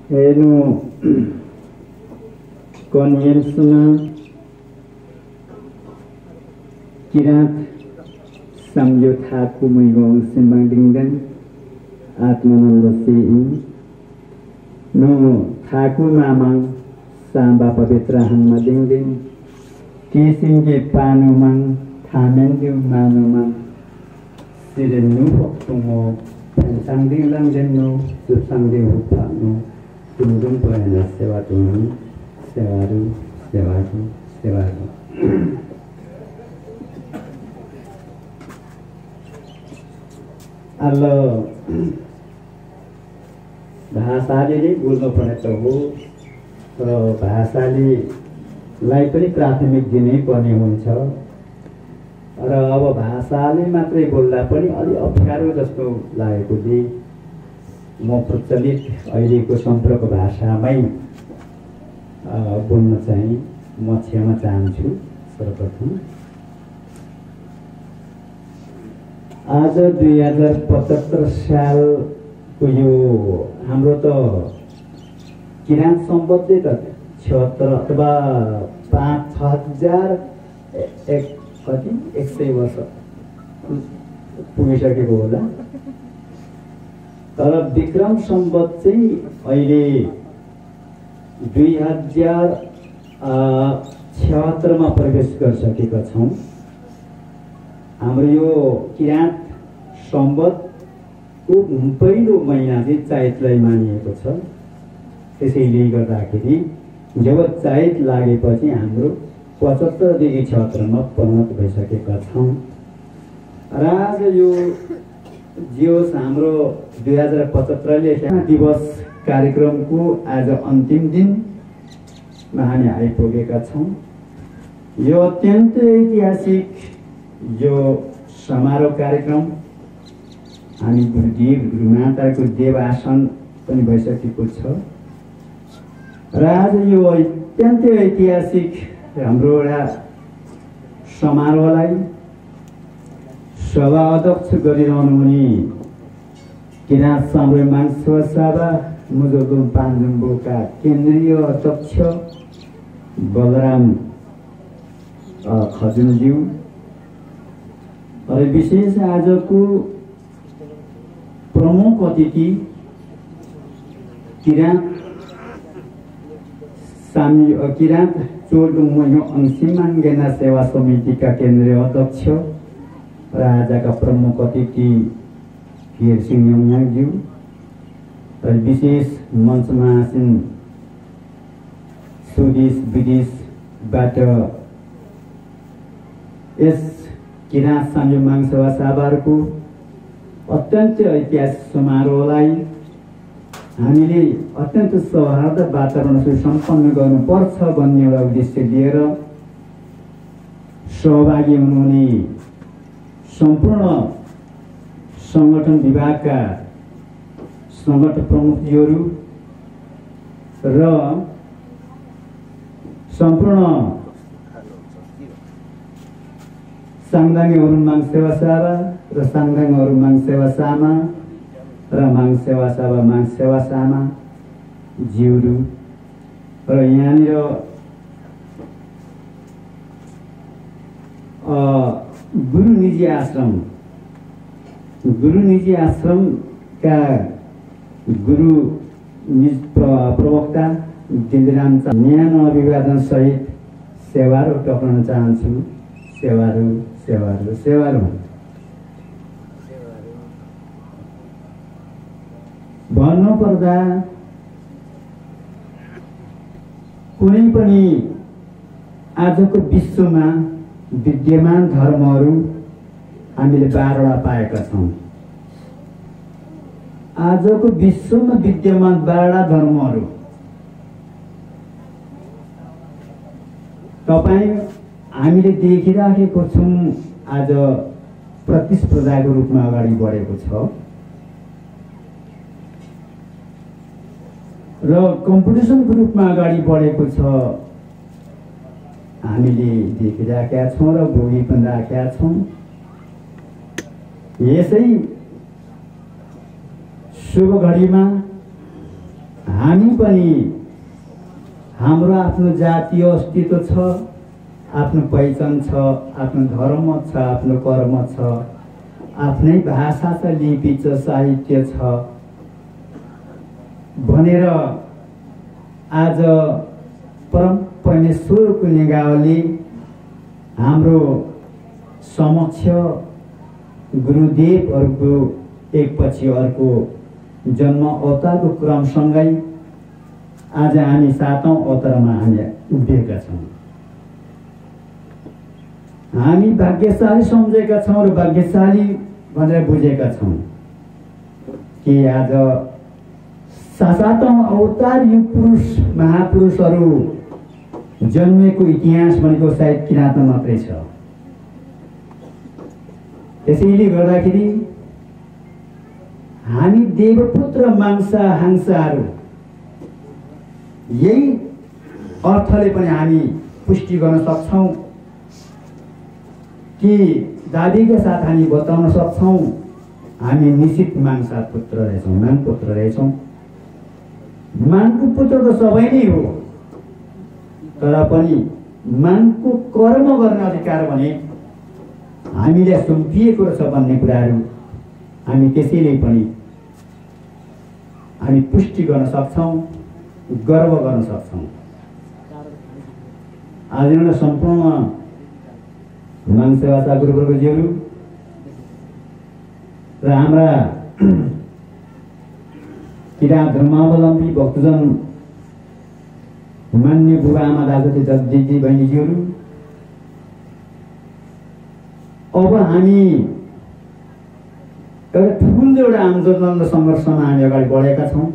हेर्नु कन्भेन्समा किराँत सम्झौताको मैगोङ सिम्बाङडिङदेन आत्मानन्द सिंह नो थाकु मामाङ साम्बा पवित्र हाङमा दिङदिङ केसिङके पानुमाङ थामेन्दिउ मानुमाङ सिरेन्नु फक्तुङो फेन्साङदिङ लाङदेन्नु जुप्साङदिङ हुक्फाङो तुमदुङ पहेना सेवा तुङु सेवारु सेवारु सेवारु अल्लो भाषाले नै बोल्नु पर्ने त हो तर भाषालाई पनि प्राथमिक दिनै पर्ने हुन्छ र अब भाषाले मात्रै बोल्दा पनि अलि अप्ठ्यारो जस्तो लागेकोले म प्रचलित अहिलेको सम्पर्क भाषामै बोल्न चाहिँ म क्षमा चाहन्छु। सर्वप्रथम आज 2075 सालको यो हाम्रो त किराँत सम्बन्धले त 76 अथवा 5,600 वर्ष पुगिसकेको होला। तर विक्रम सम्बत चाहिँ अहिले 2076 मा प्रवेश गरिसकेका छौँ। हाम्रो यो किराँत सम्बतको पहिलो महिना चाहिँ चैतलाई मानिएको छ। त्यसैले गर्दाखेरि जब चैत लागेपछि हाम्रो 75 देखि 76 मा परिणत भइसकेका छौँ। र आज यो जियोस् हाम्रो 2075 ले दिवस कार्यक्रमको आज अन्तिम दिनमा हामी आइपुगेका छौँ। यो अत्यन्त ऐतिहासिक यो समारोह कार्यक्रम हामी गुरुदेव गुरुमाताको देवासन पनि भइसकेको छ। र आज यो अत्यन्त ऐतिहासिक हाम्रो एउटा समारोहलाई सभा अध्यक्ष गरिरहनु हुने किराँत साम्रे मानसेवा सभा मुजुगुम पान्जुम्बोका केन्द्रीय अध्यक्ष बलराम खजुनज्यू र विशेष आजको प्रमुख अतिथि किराँत चोलडुङ मैगोङ अंसिमाङ गेना सेवा समितिका केन्द्रीय अध्यक्ष र आजका प्रमुख अतिथि घिरसिङ योङयाङज्यू र विशेष मञ्चमा आसीन स्वदेश विदेशबाट यस किराँत साम्य माङसेवा सभाको अत्यन्त ऐतिहासिक समारोहलाई हामीले अत्यन्त सौहार्द वातावरणसँग सम्पन्न गर्नुपर्छ भन्ने एउटा उद्देश्य लिएर सहभागी हुनुहुने सम्पूर्ण संगठन विभागका संगठन प्रमुखहरू र सम्पूर्ण साङदाङहरू माङसेवा सभा र साङदाङहरू माङसेवा सामा र माङसेवा सामा ज्यूहरू र यहाँनिर गुरु निजी आश्रमका गुरु प्रवक्ता दिलराम न्यानो अभिवादन सहित सेवाहरू टक्राउन चाहन्छु। सेवाहरू सेवाहरू सेवाहरू भन्नुपर्दा कुनै पनि आजको विश्वमा विद्यमान धर्महरू हामीले 12 वटा पाएका छौँ। आजको विश्वमा विद्यमान 12 वटा धर्महरू तपाईँ हामीले देखिराखेको छौँ आज प्रतिस्पर्धाको रूपमा अगाडि बढेको छ र कम्पिटिसनको रूपमा अगाडि बढेको छ। हामीले देखिराखेका छौँ र भोगी पनि राखेका छौँ। यसै शुभ घडीमा हामी पनि हाम्रो आफ्नो जातीय अस्तित्व छ, आफ्नो पहिचान छ, आफ्नो धर्म छ, आफ्नो कर्म छ, आफ्नै भाषा छ, लिपि छ, साहित्य छ भनेर आज परमेश्वरको निगाहले हाम्रो समक्ष गुरुदेवहरूको एकपछि अर्को जन्म अवतारको क्रमसँगै आज हामी 7औं अवतारमा हामी उभिएका छौँ। हामी भाग्यशाली सम्झेका छौँ र भाग्यशाली भनेर बुझेका छौँ कि आज 7औं अवतार युग पुरुष महापुरुषहरू जन्मेको इतिहास भनेको सायद किराँतमा मात्रै छ। त्यसैले गर्दाखेरि हामी देवपुत्र मांसा हांसाहरू यही अर्थले पनि हामी पुष्टि गर्न सक्छौँ कि दाबीका साथ हामी बताउन सक्छौँ हामी निश्चित मांसा पुत्र रहेछौँ, मान पुत्र रहेछौँ। मानको पुत्र त सबै नै हो, तर पनि मानको कर्म गर्ने अधिकार भने हामीलाई सुम्पिएको रहेछ भन्ने कुराहरू हामी त्यसैले पनि हामी पुष्टि गर्न सक्छौँ, गर्व गर्न सक्छौँ। आज एउटा सम्पूर्ण मानसेवाका गुरुवर्गज्यूहरू र हाम्रा किराँत धर्मावलम्बी भक्तजन मान्य बुबा आमा दाजु दिदी बहिनीज्यूहरू, अब हामी एउटा ठुलो एउटा आन्दोलन र सङ्घर्षमा हामी अगाडि बढेका छौँ।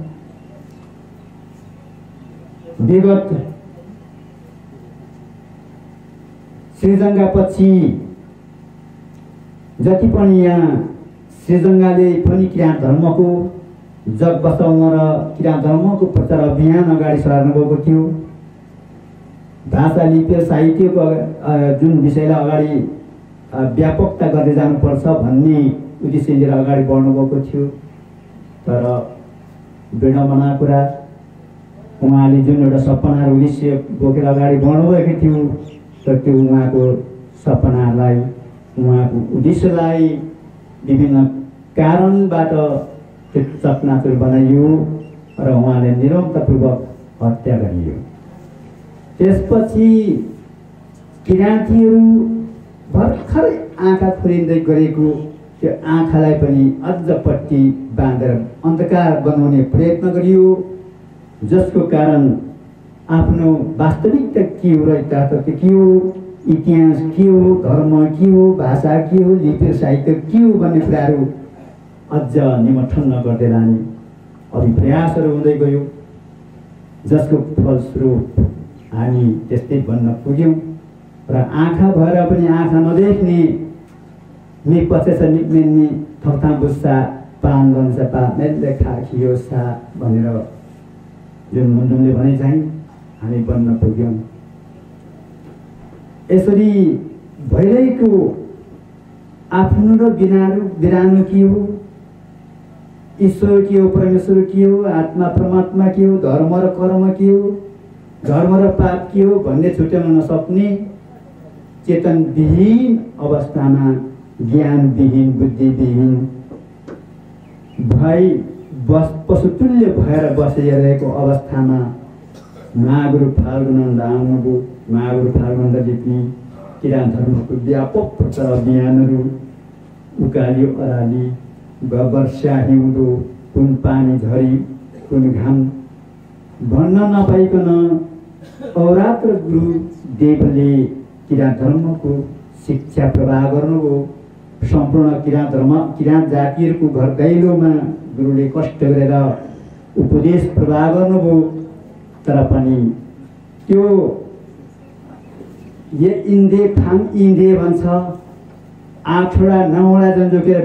विगत श्रीजङ्गापछि जति पनि यहाँ श्रीजङ्गाले पनि किराँत धर्मको जग बसाउन र किराँत धर्मको प्रचार अभियान अगाडि सार्नुभएको थियो। भाषा लिपि साहित्यको जुन विषयलाई अगाडि व्यापकता गर्दै जानुपर्छ भन्ने उद्देश्य लिएर अगाडि बढ्नुभएको थियो। तर विडम्बना कुरा उहाँले जुन एउटा सपना र उद्देश्य बोकेर अगाडि बढ्नुभएको थियो, तर त्यो उहाँको सपनालाई, उहाँको उद्देश्यलाई विभिन्न कारणबाट त्यो चकनाचुर बनाइयो र उहाँले निरन्तरपूर्वक हत्या गरियो। त्यसपछि किराँतीहरू भर्खरै आँखा खोलिँदै गरेको त्यो आँखालाई पनि अझपट्टि बाँधेर अन्धकार बनाउने प्रयत्न गरियो, जसको कारण आफ्नो वास्तविकता के हो र यथार्थ के हो, इतिहास के हो, धर्म के हो, भाषा के हो, लिपि साहित्य के हो भन्ने कुराहरू अझ निमठन्न गर्दै लाने अभिप्रयासहरू हुँदै गयो, जसको फलस्वरूप हामी त्यस्तै बन्न पुग्यौँ। र आँखा भएर पनि आँखा नदेख्ने मे पचेस निक्मेन्ने थप्थाम बुस्सा पान गन्छ पा मेल्ले खाखियो सा भनेर जुन मुन्डुमले भने चाहिँ हामी बन्न पुग्यौँ। यसरी भइरहेको आफ्नो र बिरानो के हो, ईश्वर के हो, परमेश्वर के हो, आत्मा परमात्मा के हो, धर्म र कर्म के हो, धर्म र पाप के हो भन्ने छुट्याउन नसक्ने चेतनविहीन अवस्थामा, ज्ञानविहीन, बुद्धिविहीन भई पशुतुल्य भएर बसिरहेको अवस्थामा महागुरु फाल्गुनन्द आउनुभयो। महागुरु फाल्गुनन्दले पनि किराँत धर्मको व्यापक प्रचार अभियानहरू उकाली अराली वर्षा हिउँदो कुन पानी झरी कुन घाम भन्न नपाइकन अहोरात्र गुरु देवले किराँत धर्मको शिक्षा प्रवाह गर्नुभयो। सम्पूर्ण किराँत जातिहरूको घर दैलोमा गुरुले कष्ट गरेर उपदेश प्रवाह गर्नुभयो। तर पनि त्यो ये इन्दे फाङ इन्दे भन्छ, 8वटा 9वटा जनजोकेर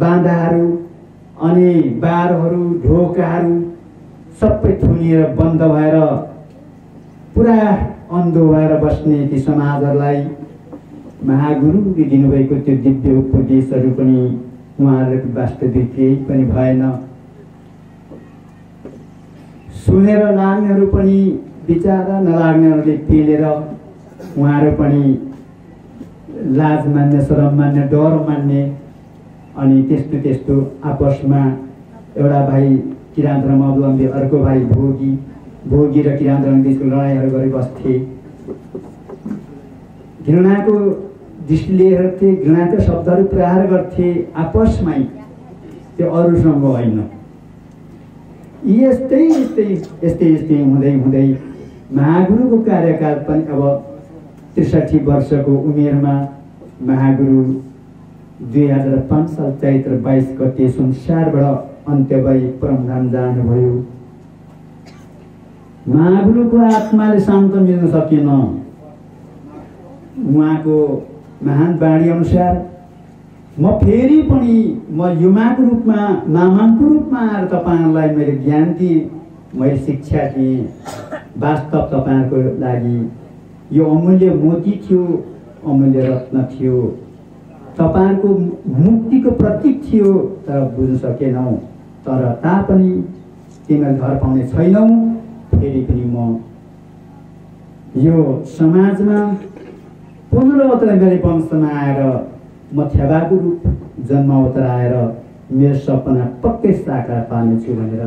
बाँधाहरू अनि बारहरू ढोकाहरू सबै थुनिएर बन्द भएर पुरा अन्धो भएर बस्ने ती समाजहरूलाई महागुरुले दिनुभएको त्यो दिव्य उपदेशहरू पनि उहाँहरूको वास्तविक केही पनि भएन। सुनेर लाग्नेहरू पनि बिचारा नलाग्नेहरूले पेलेर उहाँहरू पनि लाज मान्ने, शरम मान्ने, डर मान्ने, अनि त्यस्तो आपसमा एउटा भाइ किराँत र अवलम्बी, अर्को भाइ भोगी र किराँत बिचको लडाइँहरू गरी बस्थे। घृणाको दृष्टिले हेर्थे, घृणाका शब्दहरू प्रहार गर्थे आपसमै, त्यो अरूसँग होइन। यस्तै हुँदै महागुरुको कार्यकाल पनि अब 63 वर्षको उमेरमा महागुरु 2005 साल चैत्र 22 गते संसारबाट अन्त्य भई परमधाम जानुभयो। महागुरुको आत्माले शान्त मिल्न सकेन। उहाँको महान बाणी अनुसार म फेरि पनि म युमाको रूपमा, मामाको रूपमा आएर तपाईँहरूलाई मैले ज्ञान दिएँ, मैले शिक्षा दिएँ। वास्तव तपाईँहरूको लागि यो अमूल्य मोती थियो, अमूल्य रत्न थियो, तपाईँहरूको मुक्तिको प्रतीक थियो, तर बुझ्न सकेनौँ। तर तापनि तिमीले घर पाउने छैनौ। फेरि पनि म यो समाजमा पुनरावृत्ति गरी वंशमा आएर म थेबाको रूप जन्मावतार आएर मेरो सपना पक्कै साकार पार्नेछु भनेर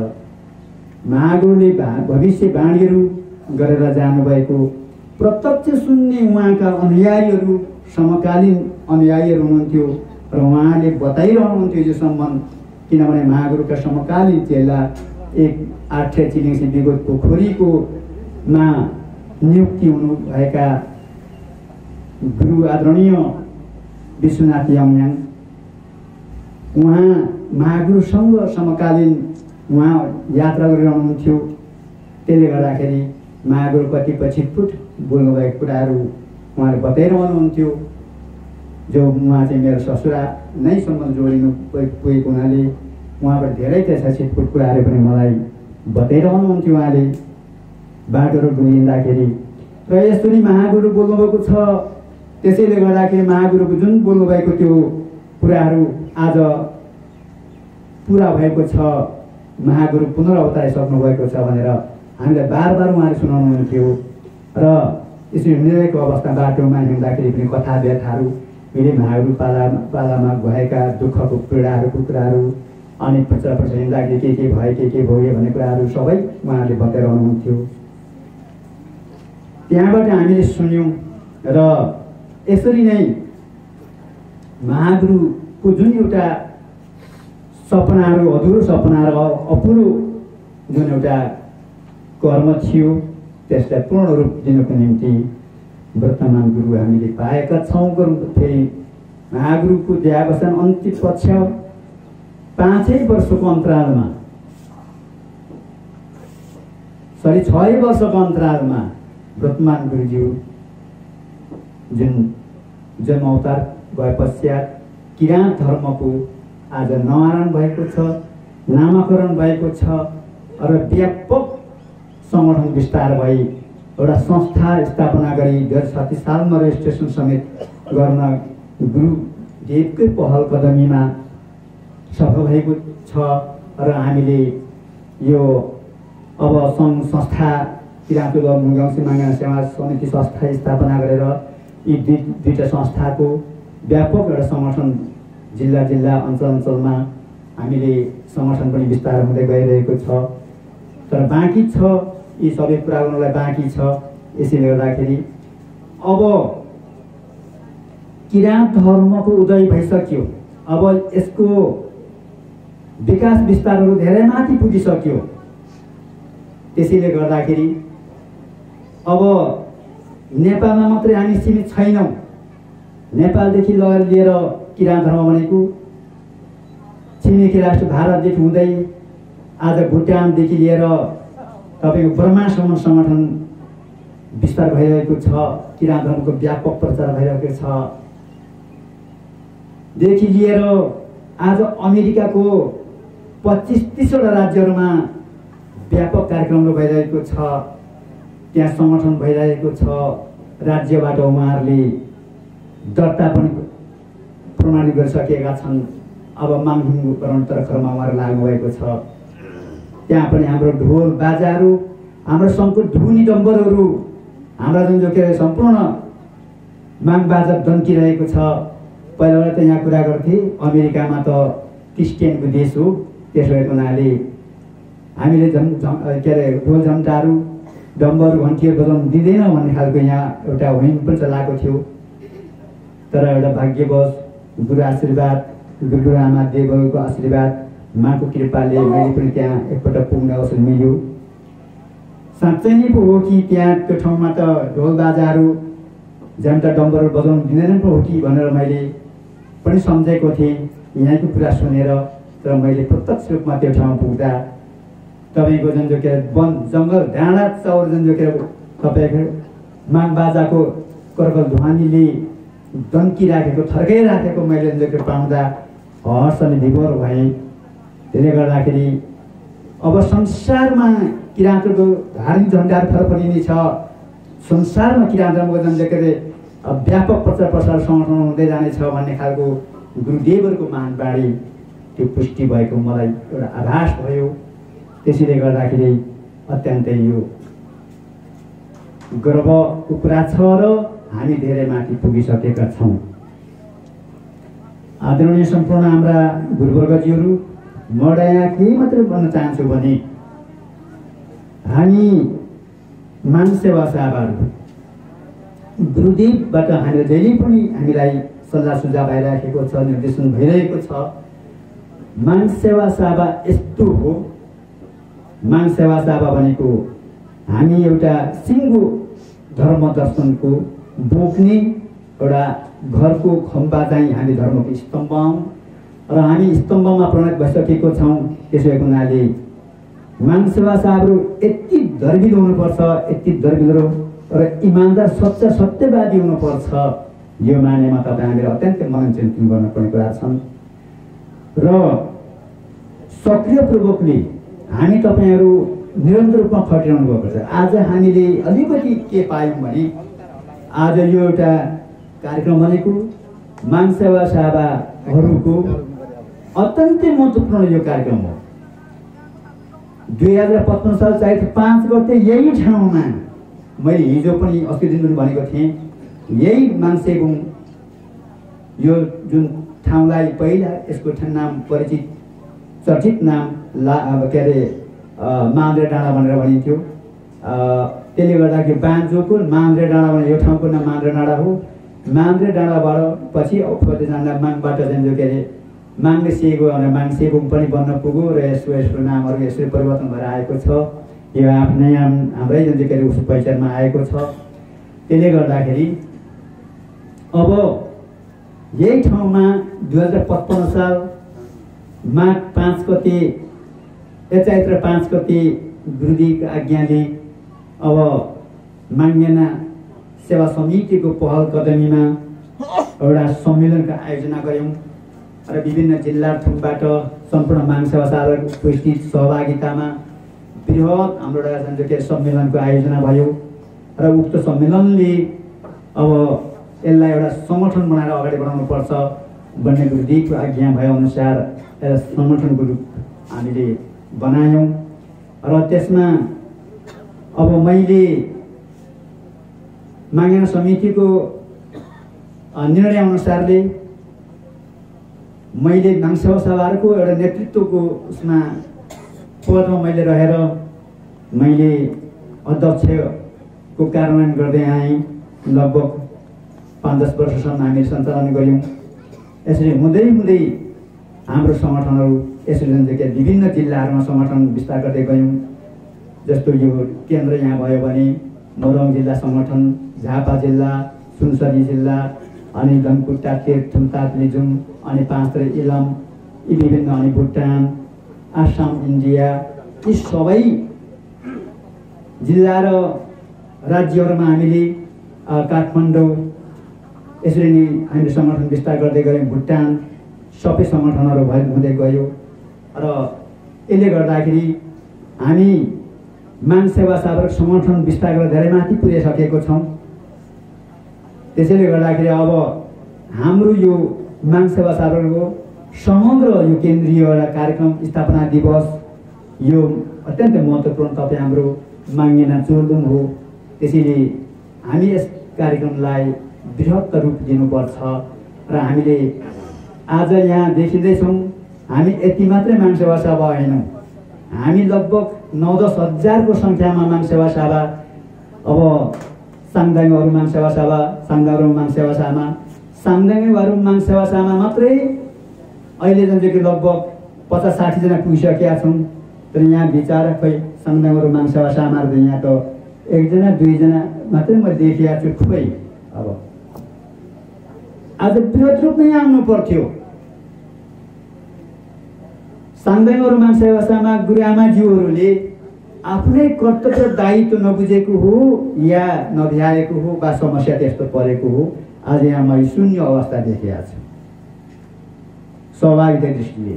महागुरुले भविष्य बाणीहरू गरेर जानुभएको प्रत्यक्ष सुन्ने उहाँका अनुयायीहरू, समकालीन अनुयायीहरू हुनुहुन्थ्यो र उहाँले बताइरहनुहुन्थ्यो यो सम्बन्ध। किनभने महागुरुका समकालीन चेला एक आठे चिलिङसी विगत पोखरीकोमा नियुक्ति हुनुभएका गुरु आदरणीय विश्वनाथ याङयाङ, उहाँ महागुरुसँग समकालीन उहाँ यात्रा गरिरहनुहुन्थ्यो। त्यसले गर्दाखेरि महागुरु कतिपय छिटपुट बोल्नुभएको कुराहरू उहाँले बताइरहनुहुन्थ्यो, जो उहाँ चाहिँ मेरो ससुरा नै सम्बन्ध जोडिनु पुगेको हुनाले उहाँबाट धेरै त्यस्ता छिटपुट कुराहरू पनि मलाई बताइरहनुहुन्थ्यो उहाँले बाटोहरू डुलिँदाखेरि। र यस्तो नि महागुरु बोल्नुभएको छ। त्यसैले गर्दाखेरि महागुरुको जुन बोल्नुभएको त्यो कुराहरू आज पुरा भएको छ। महागुरु पुनरावतारिसक्नु भएको छ भनेर हामीलाई बार बार उहाँले सुनाउनुहुन्थ्यो। र यसरी हिँडिरहेको अवस्था बाटोमा हिँड्दाखेरि पनि कथा व्यथाहरू, फेरि महागुरु पालामा भएका दुःखको पीडाहरूको कुराहरू, अनि पछि हिँड्दाखेरि के भयो, के भयो भन्ने कुराहरू सबै उहाँहरूले बताइरहनुहुन्थ्यो। त्यहाँबाट हामीले सुन्यौँ र यसरी नै महागुरुको जुन एउटा सपनाहरू, अधुरो सपनाहरू, अपुरो जुन एउटा कर्म थियो, त्यसलाई पूर्ण रूप दिनको निम्ति वर्तमान गुरु हामीले पाएका छौँ। फेरि महागुरुको देहावसान अन्तिम पक्ष 5 वर्षको अन्तरालमा, 6 वर्षको अन्तरालमा वर्तमान गुरुज्यू जुन जन्मावतार भए पश्चात किराँत धर्मको आज नवारण भएको छ, नामाकरण भएको छ र व्यापक संगठन विस्तार भई एउटा संस्था स्थापना गरी 2037 सालमा रेजिस्ट्रेसन समेत गर्न गुरुदेवकै पहल कदमीमा सफल भएको छ। र हामीले यो अब सङ्घ संस्था किराँत मुगौसी माङ्गा सेवा समिति संस्था स्थापना गरेर यी दुईटा संस्थाको व्यापक एउटा संगठन जिल्ला अञ्चलमा हामीले संगठन पनि विस्तार हुँदै गइरहेको छ। तर बाँकी छ, यी सबै कुरा गर्नलाई बाँकी छ। यसैले गर्दाखेरि अब किराँत धर्मको उदय भइसक्यो। अब यसको विकास विस्तारहरू धेरै माथि पुगिसक्यो। त्यसैले गर्दाखेरि अब नेपालमा मात्रै हामी सीमित छैनौँ। नेपालदेखि लिएर किराँत धर्म भनेको छिमेकी राष्ट्र भारतदेखि हुँदै आज भुटानदेखि लिएर तपाईँको ब्रह्मासम्म संगठन विस्तार भइरहेको छ। किराँत धर्मको व्यापक प्रचार भइरहेको छ। देखि लिएर आज अमेरिकाको 25-30 वटा राज्यहरूमा व्यापक कार्यक्रमहरू भइरहेको छ। त्यहाँ संगठन भइरहेको छ। राज्यबाट उहाँहरूले दर्ता पनि प्रमाणित गरिसकेका छन्। अब माङखुङकरण तर्खरमा उहाँहरू लाग्नुभएको छ। त्यहाँ पनि हाम्रो ढोल बाजाहरू, हाम्रो शङ्कर धुनी डम्बरहरू, हाम्रा जुन जो के अरे सम्पूर्ण माग बाजा डन्किरहेको छ। पहिला त यहाँ कुरा गर्थे अमेरिकामा त क्रिस्चियनको देश हो, त्यसो भएको हुनाले हामीले के अरे ढोल झन्टाहरू डम्बर घन्टीहरू बजाउनु दिँदैन भन्ने खालको यहाँ एउटा होइम पनि चलाएको थियो। तर एउटा भाग्यवश गुरु आशीर्वाद, गुरु आमा देवको आशीर्वाद, माको कृपाले मैले पनि त्यहाँ एकपल्ट पुग्ने अवसर मिल्यो। साँच्चै नै पो हो कि त्यहाँ त्यो ठाउँमा त ढोल बाजाहरू झन्टा डम्बरहरू बजाउनु दिँदैन पो हो कि भनेर मैले पनि सम्झेको थिएँ यहाँको कुरा सुनेर। तर मैले प्रत्यक्ष रूपमा त्यो ठाउँमा पुग्दा तपाईँको जुन जो के वन जङ्गल डाँडा चौर जुन जो के तपाईँको माग बाजाको कर्कल ध्वनिले डन्किराखेको थर्काइराखेको मैले जुन जो पाउँदा हर्ष अनि विभोर भएँ। त्यसले गर्दाखेरि अब संसारमा किराँतको धार्मिक झन्डाहरू फरफरिने छ, संसारमा किराँतको जुन जो के अरे व्यापक प्रचार प्रसार संगठन हुँदै जानेछ भन्ने खालको गुरुदेवहरूको महानबाणी त्यो पुष्टि भएको मलाई एउटा आभास भयो। त्यसैले गर्दाखेरि अत्यन्तै यो गर्वको कुरा छ र हामी धेरै माथि पुगिसकेका छौँ। आदरणीय सम्पूर्ण हाम्रा गुरुवर्गजीहरू, म यहाँ के मात्रै भन्न चाहन्छु भने हामी मान सेवा साहबहरू गुरुदेवबाट हामीले जहिले पनि हामीलाई सल्लाह सुझाव आइराखेको छ, निर्देशन भइरहेको छ। मान सेवा साहबा यस्तो हो, मान सेवा साहबा भनेको हामी एउटा सिङ्गो धर्म दर्शनको बोक्ने एउटा घरको खम्बा चाहिँ हामी धर्मको स्तम्भ हौँ र हामी स्तम्भमा परिणत भइसकेको छौँ। त्यसो भएको हुनाले मान सेवा साहबहरू यति दर्बिलो हुनुपर्छ, यति दर्बिलो र इमान्दार सच्चा सत्यवादी हुनुपर्छ। यो मानेमा तपाईँ हामीलाई अत्यन्तै मनन चिन्तन गर्नुपर्ने कुरा छन् र सक्रियपूर्वकले हामी तपाईँहरू निरन्तर रूपमा खटिरहनु पर्छ। आज हामीले अलिकति के पायौँ भने आज यो एउटा कार्यक्रम भनेको मान सेवा साहबाहरूको अत्यन्तै महत्त्वपूर्ण यो कार्यक्रम हो। 2055 साल चैत्र 5 गते यही ठाउँमा मैले हिजो पनि अस्ति दिन पनि भनेको थिएँ, यही मान्छेको यो जुन ठाउँलाई पहिला यसको नाम परिचित चर्चित नाम के अरे मान्द्रे डाँडा भनेर भनिन्थ्यो। त्यसले गर्दाखेरि बान्जोको मान्द्रे डाँडा भने यो ठाउँको नाम मान्द्रे डाँडा हो। मान्द्रे डाँडाबाट पछि खोज्दै जाँदा माङबाट जान्छ के अरे माङ्गे सेगो भनेर माङसेबुङ पनि बन्न पुग्यो र यसको नामहरू यसरी परिवर्तन भएर आएको छ। यो आफ्नै हाम्रै जुन चाहिँ के अरे उसको पहिचानमा आएको छ। त्यसले गर्दाखेरि अब यही ठाउँमा 2055 साल माघ 5 गते चैत्र 5 गते गुरुदेवको आज्ञाले अब माङ्गेना सेवा समितिको पहल कदमीमा एउटा सम्मेलनको आयोजना गऱ्यौँ र विभिन्न जिल्ला थुमबाट सम्पूर्ण माग सेवा साहबहरूको उपस्थित सहभागितामा बृहत हाम्रो एउटा के सम्मेलनको आयोजना भयो र उक्त सम्मेलनले अब यसलाई एउटा सङ्गठन बनाएर अगाडि बढाउनुपर्छ भन्ने गुरुदेवको आज्ञा भएअनुसार एउटा सङ्गठनको रूप हामीले बनायौँ र त्यसमा अब मैले मागेना समितिको निर्णय अनुसारले मैले माग सेवा साहबहरूको एउटा नेतृत्वको उसमा पदमा मैले रहेर मैले अध्यक्षको कार्यान्वयन गर्दै आएँ। लगभग 5-10 वर्षसम्म हामीले सञ्चालन गऱ्यौँ। यसरी हुँदै हुँदै हाम्रो सङ्गठनहरू यसरी जुन विभिन्न जिल्लाहरूमा सङ्गठन विस्तार गर्दै गयौँ। जस्तो यो केन्द्र यहाँ भयो भने मोरङ जिल्ला सङ्गठन, झापा जिल्ला, सुनसरी जिल्ला, अनि धनकुटा, तेह्रथुम, ताप्लेजुङ, अनि पाँचथर इलम, यी विभिन्न, अनि भुटान, आसाम, इन्डिया, यी सबै जिल्ला र राज्यहरूमा हामीले काठमाडौँ यसरी नै हामीले सङ्गठन विस्तार गर्दै गयौँ। भुटान सबै सङ्गठनहरू हुँदै गयो र यसले गर्दाखेरि हामी माग सेवा साहबहरूको सङ्गठन विस्तार गरेर धेरै माथि पुगिसकेको छौँ। त्यसैले गर्दाखेरि अब हाम्रो यो माग सेवा साहबहरूको समग्र यो केन्द्रीय एउटा कार्यक्रम स्थापना दिवस यो अत्यन्तै महत्त्वपूर्ण तपाईँ हाम्रो माग्नेना चोर्दुङ हो। त्यसैले हामी यस कार्यक्रमलाई बृहत्तर रूप दिनुपर्छ र हामीले आज यहाँ देखिँदैछौँ हामी यति मात्रै मानसेवा सभा होइनौँ, हामी लगभग 9-10 हजारको सङ्ख्यामा मानसेवा सभा अब साङदाङहरू मानसेवा सभा साङदाङहरू मानसेवा सभामा साङदाङहरू मानसेवा सभामा मात्रै अहिले जुन चाहिँ लगभग 50-60 जना पुगिसकेका छौँ। तर यहाँ विचार खोइ साङदाङहरू मानसेवा सभामा यहाँ त 1-2 जना मात्रै म देखिएको छु खोइ। अब आज बृहत रूपमै आउनु पर्थ्यो। साङदाङहरू मानसेवा सभामा गुरुआमाज्यूहरूले आफ्नै कर्तव्य दायित्व नबुझेको हो या नभ्याएको हो वा समस्या त्यस्तो परेको हो। आज यहाँ मैले शून्य अवस्था देखिएको छु सहभागिता दृष्टिले।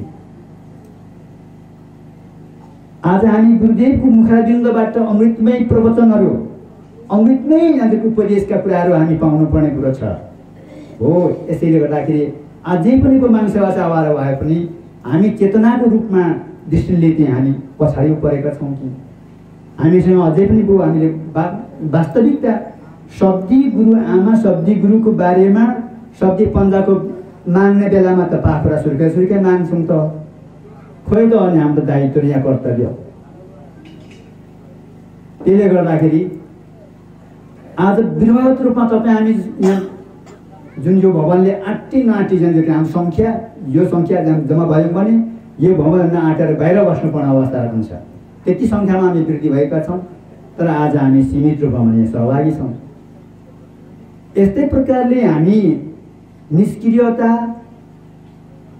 आज हामी गुरुदेवको मुखारविन्दबाट अमृतमय प्रवचनहरू अमृतमय यहाँको उपदेशका कुराहरू हामी पाउनुपर्ने कुरो छ हो। यसैले गर्दाखेरि अझै पनि को मानसेवा सभाहरू भए पनि हामी चेतनाको रूपमा दृष्टिले चाहिँ हामी पछाडि परेका छौँ कि हामीसँग अझै पनि को हामीले वास्तविकता शब्दी गुरु आमा शब्दी गुरुको बारेमा शब्दी पन्जाको माग्ने बेलामा त पाखुरा सुर्कै माग्छौँ त खोइ त अनि हाम्रो दायित्व यहाँ कर्तव्य। त्यसले गर्दाखेरि आज बृहत रूपमा तपाईँ हामी यहाँ जुन यो भवनले आँटी नाटी जुन हाम्रो सङ्ख्या यो सङ्ख्या जम्मा भयौँ भने यो भवन नआँटेर बाहिर बस्नुपर्ने अवस्था हुन्छ। त्यति सङ्ख्यामा हामी वृद्धि भएका छौँ तर आज हामी सीमित रूपमा यहाँ सहभागी छौँ। यस्तै प्रकारले हामी निष्क्रियता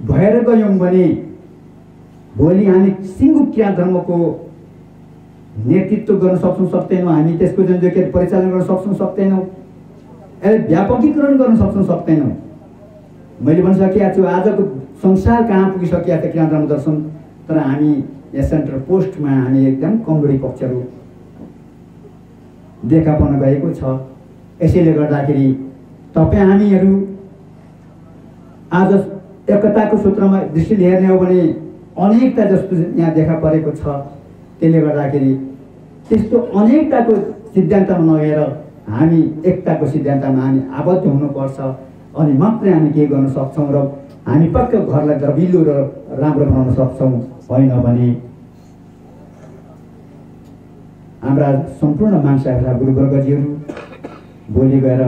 भएर गयौँ भने भोलि हामी सिङ्गो क्रिया धर्मको नेतृत्व गर्न सक्छौँ सक्दैनौँ, हामी त्यसको जुन चाहिँ परिचालन गर्न सक्छौँ सक्दैनौँ, यसलाई व्यापकीकरण गर्न सक्छौँ सक्दैनौँ। मैले भनिसकेको छु आजको संसार कहाँ पुगिसकेका छ क्रिया धर्म दर्शन, तर हामी यहाँ सेन्ट्रल पोस्टमा हामी एकदम कमजोरी पक्षहरू देखा पर्न गएको छ। यसैले गर्दाखेरि तपाईँ हामीहरू आज एकताको सूत्रमा दृष्टि हेर्ने हो भने अनेकता जस्तो यहाँ देखा परेको छ। त्यसले गर्दाखेरि त्यस्तो अनेकताको सिद्धान्तमा नगएर हामी एकताको सिद्धान्तमा हामी आबद्ध हुनुपर्छ अनि मात्रै हामी के गर्न सक्छौँ र हामी पक्का घरलाई दबिलो र राम्रो बनाउन सक्छौँ। होइन भने हाम्रा सम्पूर्ण मान्छेहरूका गुरुवर्गजीहरू भोलि गएर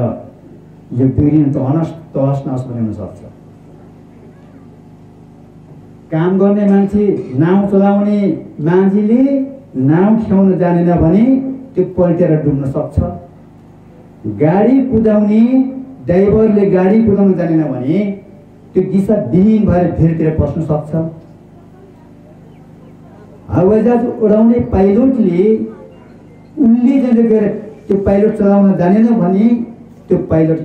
यो बिग्रिन तहस नहस बनाउन सक्छ। काम गर्ने मान्छे नाउँ चलाउने मान्छेले नाउँ खेल्न जानेन भने त्यो पल्टेर डुब्न सक्छ। गाडी कुदाउने ड्राइभरले गाडी कुदाउन जानेन भने त्यो दिशा विहीन भएर भिरतिर पस्न सक्छ। हवाईजहाज उडाउने पाइलटले उनले जुन गएर त्यो पाइलट चलाउन जानेन भने त्यो पाइलट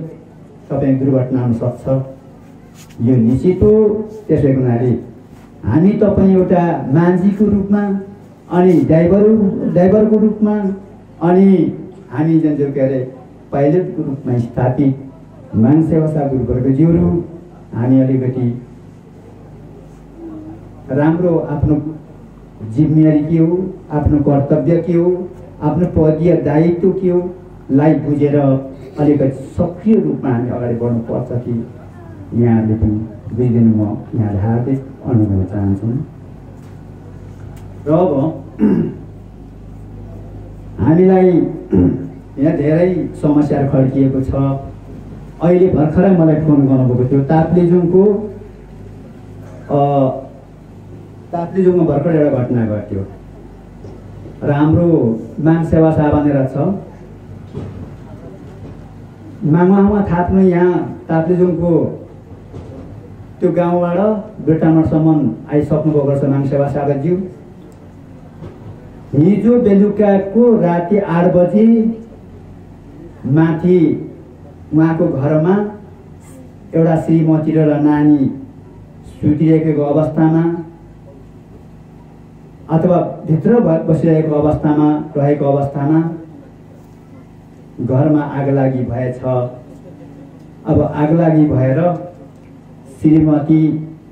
तपाईँ दुर्घटना हुन सक्छ। यो निश्चित हो। त्यसै हुनाले हामी तपाईँ एउटा मान्छेको रूपमा अनि ड्राइभरको रूपमा अनि हामी जुन चाहिँ के अरे पाइलटको रूपमा स्थापित मानसेवा सभा गुरुवर्गज्यूहरू हामी अलिकति राम्रो आफ्नो जिम्मेवारी के हो, आफ्नो कर्तव्य के हो, आफ्नो पदीय दायित्व के हो लाई बुझेर अलिकति सक्रिय रूपमा हामी अगाडि बढ्नुपर्छ कि यहाँहरूले पनि बुझिदिनु म यहाँलाई हार्दिक अनुरोध गर्न चाहन्छु। र अब हामीलाई यहाँ धेरै समस्याहरू खड्किएको छ। अहिले भर्खरै मलाई फोन गर्नुभएको थियो ताप्लेजुङको ताप्लेजुङमा भर्खर एउटा घटना घट्यो र हाम्रो मानसेवा सभा भनेर छ माङमा थाप्नु यहाँ ताप्लेजुङको त्यो गाउँबाट बेटामरसम्म आइसक्नु भएको छ मानसेवा सभाज्यू। हिजो बेलुकाको राति 8 बजे माथि उहाँको घरमा एउटा श्रीमती र नानी सुतिरहेको अवस्थामा अथवा भित्र बसिरहेको अवस्थामा रहेको अवस्थामा घरमा आगलागी भएछ। अब आगलागी भएर श्रीमती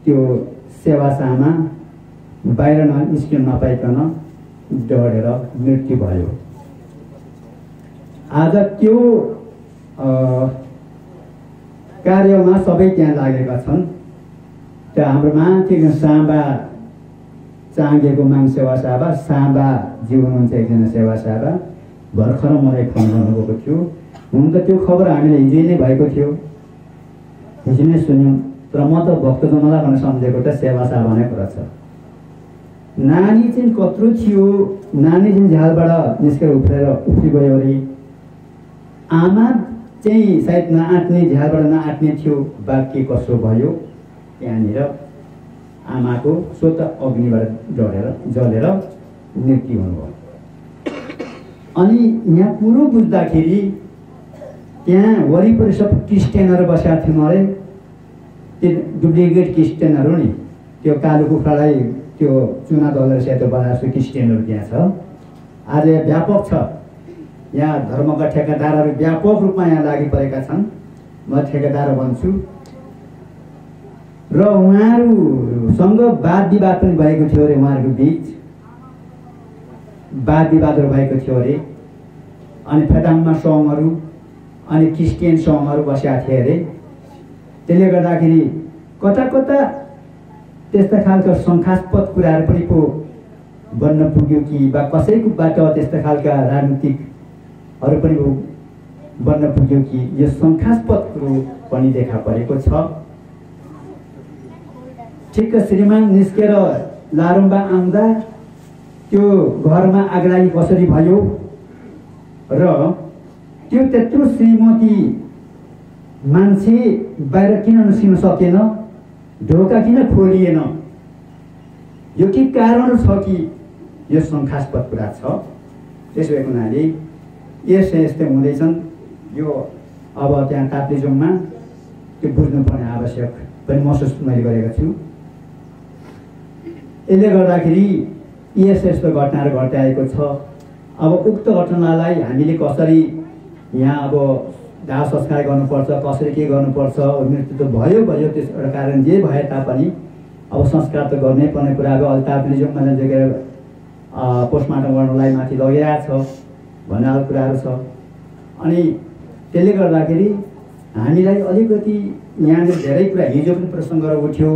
त्यो सेवाशामा बाहिर निस्किन नपाइकन डढेर मृत्यु भयो। आज त्यो कार्यमा सबै त्यहाँ लागेका छन्। त्यो हाम्रो माथि साँबा चाङ्गेको माङ सेवा साबा साँबाजी हुनुहुन्छ एकजना सेवा साबा, भर्खर मलाई फोन गर्नुभएको थियो। हुन त त्यो खबर हामीले हिजै नै भएको थियो, हिजो नै सुन्यौँ, तर म त भक्तजनलाई भनेर सम्झेको त सेवा साबा नै कुरा छ। नानी चाहिँ कत्रो थियो, नानी चाहिँ झ्यालबाट निस्केर उफ्रिगयो अरे, आमा चाहिँ सायद नआट्ने, झ्यालबाट नआट्ने थियो, बाँकी कसो भयो त्यहाँनिर आमाको स्वतः अग्निबाट जलेर मृत्यु हुनुभयो। अनि यहाँ कुरो बुझ्दाखेरि त्यहाँ वरिपरि सब क्रिस्चियनहरू बसेका थियौँ अरे, त्यो डुप्लिकेट क्रिस्चियनहरू नि, त्यो कालो कुखुरालाई त्यो चुना दलेर सेतो बनाएको क्रिस्चियनहरू त्यहाँ छ। आज व्यापक छ, यहाँ धर्मका ठेकेदारहरू व्यापक रूपमा यहाँ लागि परेका छन्। म ठेकेदार भन्छु र उहाँहरूसँग वाद विवाद पनि भएको थियो अरे, उहाँहरूको बिच वाद विवादहरू भएको थियो अरे। अनि फेदाङमा सङ्घहरू अनि क्रिस्चियन सङ्घहरू बसेका थिए अरे। त्यसले गर्दाखेरि कता कता त्यस्ता खालका शङ्कास्पद कुराहरू पनि पो बन्न पुग्यो कि, वा कसैकोबाट त्यस्ता खालका राजनीतिकहरू पनि बन्न पुग्यो कि, यो शङ्कास्पद कुरो पनि देखा परेको छ। ठिक्क श्रीमान निस्केर लारुम्बा आउँदा त्यो घरमा आगलागी कसरी भयो र त्यो त्यत्रो श्रीमती मान्छे बाहिर किन निस्किन सकेन, ढोका किन खोलिएन, यो के कारण छ कि यो शङ्कास्पद कुरा छ। त्यसो भएको हुनाले यस्तै हुँदैछन्। यो अब त्यहाँ ताप्लेजुङमा त्यो बुझ्नुपर्ने आवश्यक पनि महसुस मैले गरेको छु। यसले गर्दाखेरि यस्तो घटनाहरू घट्दै आएको छ। अब उक्त घटनालाई हामीले कसरी यहाँ अब दाह संस्कार गर्नुपर्छ, कसरी के गर्नुपर्छ, मृत्यु त भयो, त्यस एउटा कारण जे भए तापनि अब संस्कार त गर्नै पर्ने कुरा। अब अहिले ताप्लेजुङमा जगेर पोस्टमार्टम गर्नलाई माथि लगिरहेको छ भन्ने खालको कुराहरू छ। अनि त्यसले गर्दाखेरि हामीलाई अलिकति यहाँनिर धेरै कुरा हिजो पनि प्रसङ्गहरू उठ्यो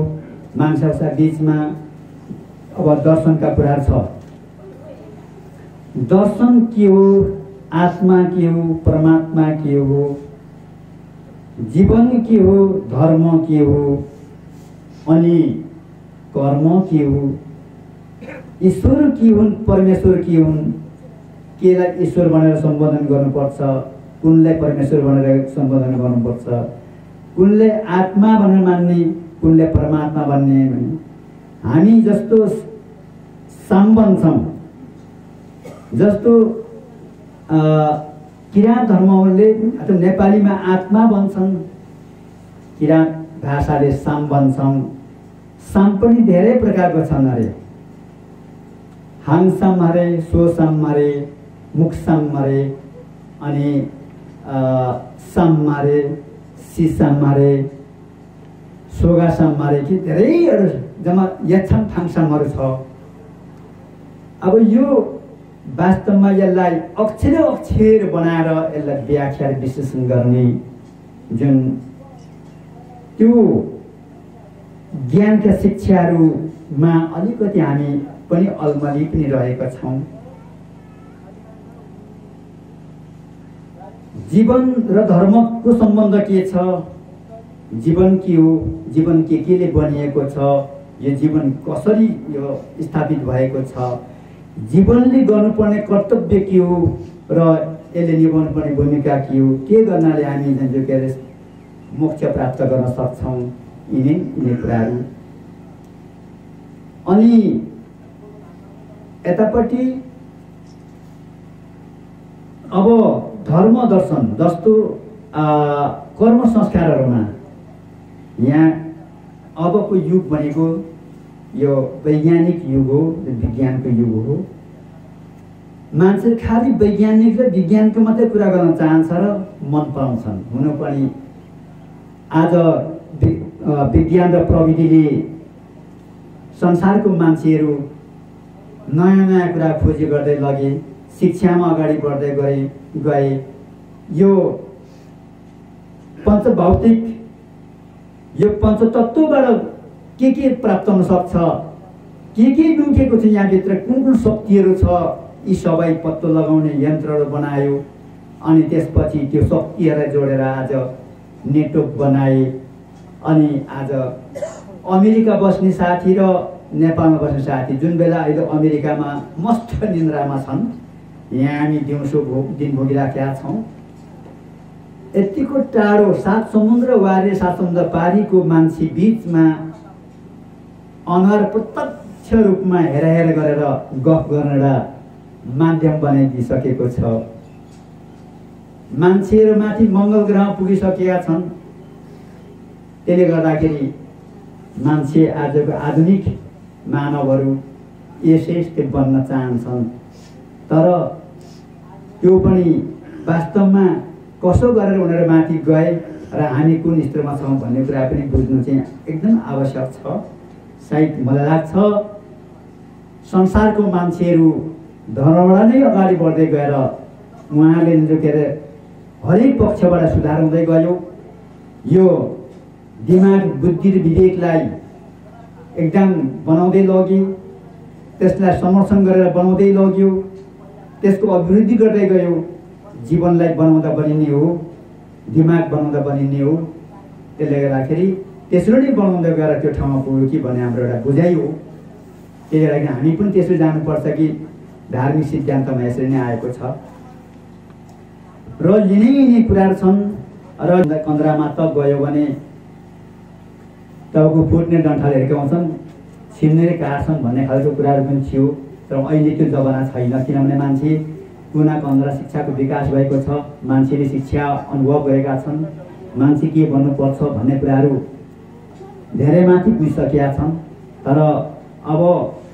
मान्छेका बिचमा। अब दर्शनका कुराहरू छ। दर्शन के हो, आत्मा के हो, परमात्मा के हो, जीवन के हो, धर्म के हो, अनि कर्म के हो, ईश्वर के हुन्, परमेश्वर के हुन्, केलाई ईश्वर भनेर सम्बोधन गर्नुपर्छ, कुनलाई परमेश्वर भनेर सम्बोधन गर्नुपर्छ, कुनले आत्मा भनेर मान्ने, कुनले परमात्मा भन्ने। हामी जस्तो साम्बन छौँ, जस्तो किराँत धर्मले अथवा नेपालीमा आत्मा भन्छन्, किराँत भाषाले साम भन्छन्। साम पनि धेरै प्रकारको छन् अरे, हाङसाम अरे, सोसाम अरे, मुक्साम अरे, अनि साम अरे, सिसाम अरे, सोगासाम अरे, कि धेरैहरू जम्मा यच्छम थाङसामहरू छ। अब यो वास्तवमा यसलाई अक्षर बनाएर यसलाई व्याख्या विश्लेषण गर्ने जुन त्यो ज्ञानका शिक्षाहरूमा अलिकति हामी पनि अलमली पनि रहेका छौँ। जीवन र धर्मको सम्बन्ध के छ, जीवन के हो, जीवन केले बनिएको छ, यो जीवन कसरी यो स्थापित भएको छ, जीवनले गर्नुपर्ने कर्तव्य के हो र यसले निभाउनुपर्ने भूमिका के हो, के गर्नाले हामी जो के अरे मोक्ष प्राप्त गर्न सक्छौँ, यिनै कुराहरू। अनि यतापट्टि अब धर्म दर्शन जस्तो कर्म संस्कारहरूमा यहाँ अबको युग भनेको यो वैज्ञानिक युग हो, विज्ञानको युग हो। मान्छे खालि वैज्ञानिक र विज्ञानको मात्रै कुरा गर्न चाहन्छ र मन पराउँछन्। हुनु पनि आज विज्ञान र प्रविधिले संसारको मान्छेहरू नयाँ नयाँ कुरा खोजी गर्दै लगे, शिक्षामा अगाडि बढ्दै गए। यो पञ्चभौतिक, यो पञ्चतत्त्वबाट के प्राप्त हुन सक्छ, के लुकेको छ यहाँभित्र, कुन शक्तिहरू छ, यी सबै पत्तो लगाउने यन्त्रहरू बनायो। अनि त्यसपछि त्यो शक्तिहरूलाई जोडेर आज नेटवर्क बनाए। अनि आज अमेरिका बस्ने साथी र नेपालमा बस्ने साथी जुन बेला अहिले अमेरिकामा मस्त निन्द्रामा छन्, यहाँ हामी दिउँसो दिन भोगिराखेका छौँ। यतिको टाढो 7 समुद्र वारी 7 समुद्र पारीको मान्छे बिचमा अनुहार प्रत्यक्ष रूपमा हेर गरेर गफ गर्न एउटा माध्यम बनाइदिइसकेको छ। मान्छेहरू माथि मङ्गल ग्रह पुगिसकेका छन्। त्यसले गर्दाखेरि मान्छे आजको आधुनिक मानवहरू यस्तै बन्न चाहन्छन्। तर त्यो पनि वास्तवमा कसो गरेर उनीहरू माथि गए र हामी कुन स्तरमा छौँ भन्ने कुरा पनि बुझ्नु चाहिँ एकदम आवश्यक छ। सायद मलाई लाग्छ संसारको मान्छेहरू धर्मबाट नै अगाडि बढ्दै गएर उहाँले जो के अरे हरेक पक्षबाट सुधार हुँदै गयो। यो दिमाग, बुद्धि र विवेकलाई एकदम बनाउँदै लग्यो, त्यसलाई समर्थन गरेर बनाउँदै लग्यो, त्यसको अभिवृद्धि गर्दै गयो। जीवनलाई बनाउँदा बनिने हो, दिमाग बनाउँदा बनिने हो। त्यसले गर्दाखेरि त्यसरी नै बनाउँदै गएर त्यो ठाउँमा पुग्यो कि भन्ने हाम्रो एउटा बुझाइ हो। त्यसले गर्दाखेरि हामी पनि त्यसरी जानुपर्छ कि धार्मिक सिद्धान्तमा यसरी नै आएको छ र यिनै कुराहरू छन्। र कन्द्रामा त गयो भने तपाईँको फुट्ने डन्ठाले हिर्काउँछन्, छिन्ने काट्छन् भन्ने खालको कुराहरू पनि थियो। तर अहिले त्यो जमाना छैन, किनभने मान्छे कुना कन्द्रा शिक्षाको विकास भएको छ। मान्छेले शिक्षा अनुभव गरेका छन्, मान्छे के भन्नुपर्छ भन्ने कुराहरू धेरै माथि पुगिसकेका छन्। तर अब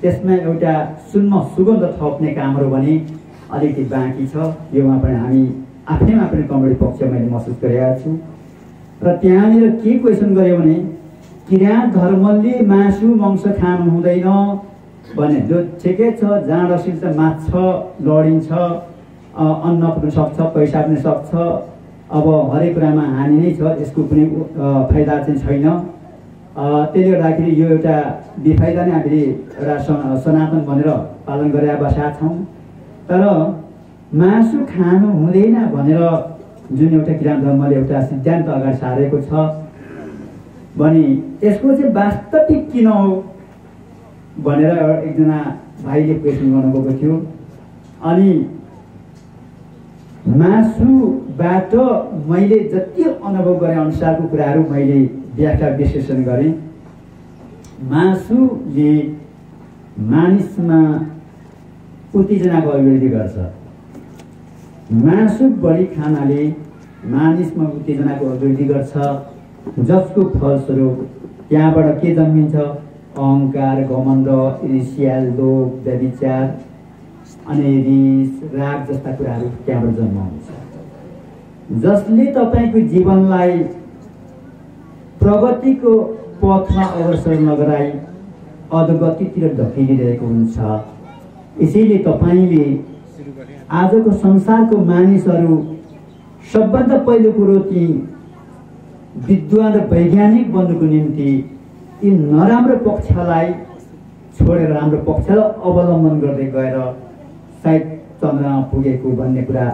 त्यसमा एउटा सुनमा सुगन्ध थप्ने कामहरू भने अलिकति बाँकी छ। योमा पनि हामी आफैमा पनि कमेडी पक्ष मैले महसुस गरेका छु। र त्यहाँनिर के क्वेसन गर्यो भने किराँत धर्मले मासु मांस खानु हुँदैन भने जो ठिकै छ, जाँड सिल्छ, माछ लडिन्छ, अन्न पनि सक्छ, पैसा पनि सक्छ, अब हरेक कुरामा हानि नै छ, यसको कुनै फाइदा चाहिँ छैन। त्यसले गर्दाखेरि यो एउटा बेफाइदा नै हामीले एउटा सनातन भनेर पालन गरेर बसेका छौँ। तर मासु खानु हुँदैन भनेर जुन एउटा किराँत धर्मले एउटा सिद्धान्त अगाडि सारेको छ भने यसको चाहिँ वास्तविक किन हो भनेर एकजना भाइले क्वेसन गर्नुभएको थियो। अनि मासुबाट मैले जति अनुभव गरे अनुसारको कुराहरू मैले व्याख्या विश्लेषण गरेँ। मासुले मानिसमा उत्तेजनाको अभिवृद्धि गर्छ। मासु बढी खानाले मानिसमा उत्तेजनाको अभिवृद्धि गर्छ, जसको फलस्वरूप त्यहाँबाट के जन्मिन्छ? अहङ्कार, घमण्ड, ईर्ष्या, लोभ, व्यभिचार अनि रिस, राग जस्ता कुराहरू त्यहाँबाट जन्म हुन्छ, जसले तपाईँको जीवनलाई प्रगतिको पथमा अग्रसर नगराई अधोगतितिर धकेलिरहेको हुन्छ। यसैले तपाईँले आजको संसारको मानिसहरू सबभन्दा पहिलो कुरो ती विद्वान र वैज्ञानिक बन्नुको निम्ति यी नराम्रो पक्षलाई छोडेर राम्रो पक्षलाई अवलम्बन गर्दै गएर सायद चन्द्रमा पुगेको भन्ने कुरा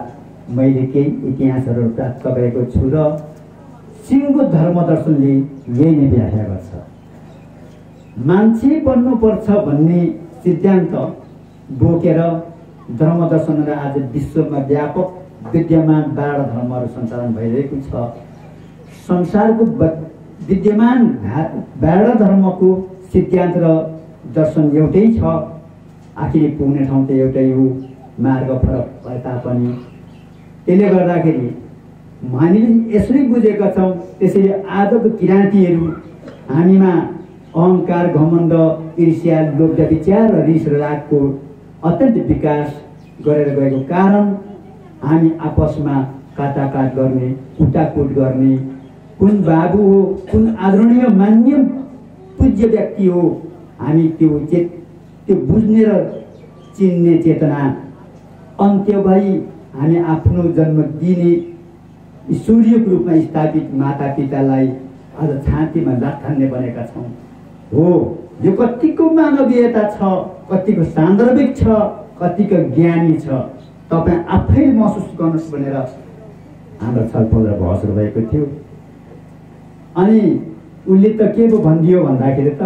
मैले केही इतिहासहरू प्राप्त गरेको छु र सिंहको धर्मदर्शनले यही नै व्याख्या गर्छ। मान्छे बन्नुपर्छ भन्ने सिद्धान्त बोकेर धर्मदर्शन र आज विश्वमा व्यापक विद्यमान 12 धर्महरू सञ्चालन भइरहेको छ। संसारको विद्यमान 12 धर्मको सिद्धान्त र दर्शन एउटै छ। आखिर पुग्ने ठाउँ त एउटै हो, मार्ग फरक भए तापनि। त्यसले गर्दाखेरि हामीले यसरी बुझेका छौँ। त्यसैले आजको किराँतीहरू हामीमा अहङ्कार, घमण्ड, ईर्ष्या, लोभ, व्यभिचार र रिस र रागको अत्यन्त विकास गरेर गएको कारण हामी आपसमा काटाकाट गर्ने, कुटाकुट गर्ने, कुन बाबु हो, कुन आदरणीय मान्य पूज्य व्यक्ति हो, हामी त्यो बुझ्ने र चिन्ने चेतना अन्त्य भई हामी आफ्नो जन्म दिने सूर्यको रूपमा स्थापित माता पितालाई आज छातीमा लाथान्ने बनेका छौँ। हो, यो कतिको मानवीयता छ, कतिको सान्दर्भिक छ, कतिको ज्ञानी छ, तपाईँ आफै महसुस गर्नुहोस् भनेर हाम्रो छलफल र बहस भएको थियो। अनि उसले त के पो भनिदियो भन्दाखेरि त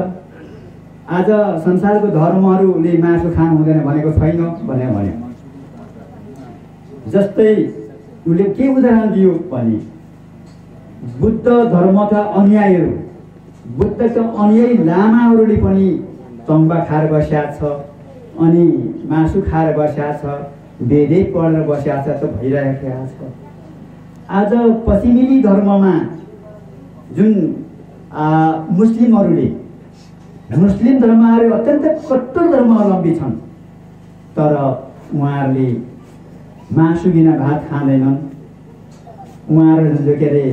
आज संसारको धर्महरूले मासु खानु हुँदैन भनेको छैन भनेर भन्यो। जस्तै उसले के उदाहरण दियो भने बुद्ध धर्मका अनुयायीहरू, बुद्धका अनुयायी लामाहरूले पनि तम्बा खाएर बस्या छ, अनि मासु खाएर बस्या छ, वेदै पढेर बस्या छ, त भइरहेको छ। आज पश्चिमेली धर्ममा जुन मुस्लिमहरूले, मुस्लिम धर्महरू अत्यन्त कट्टर धर्मावलम्बी छन्, तर उहाँहरूले मासु बिना भात खाँदैनन्। उहाँहरू जो के अरे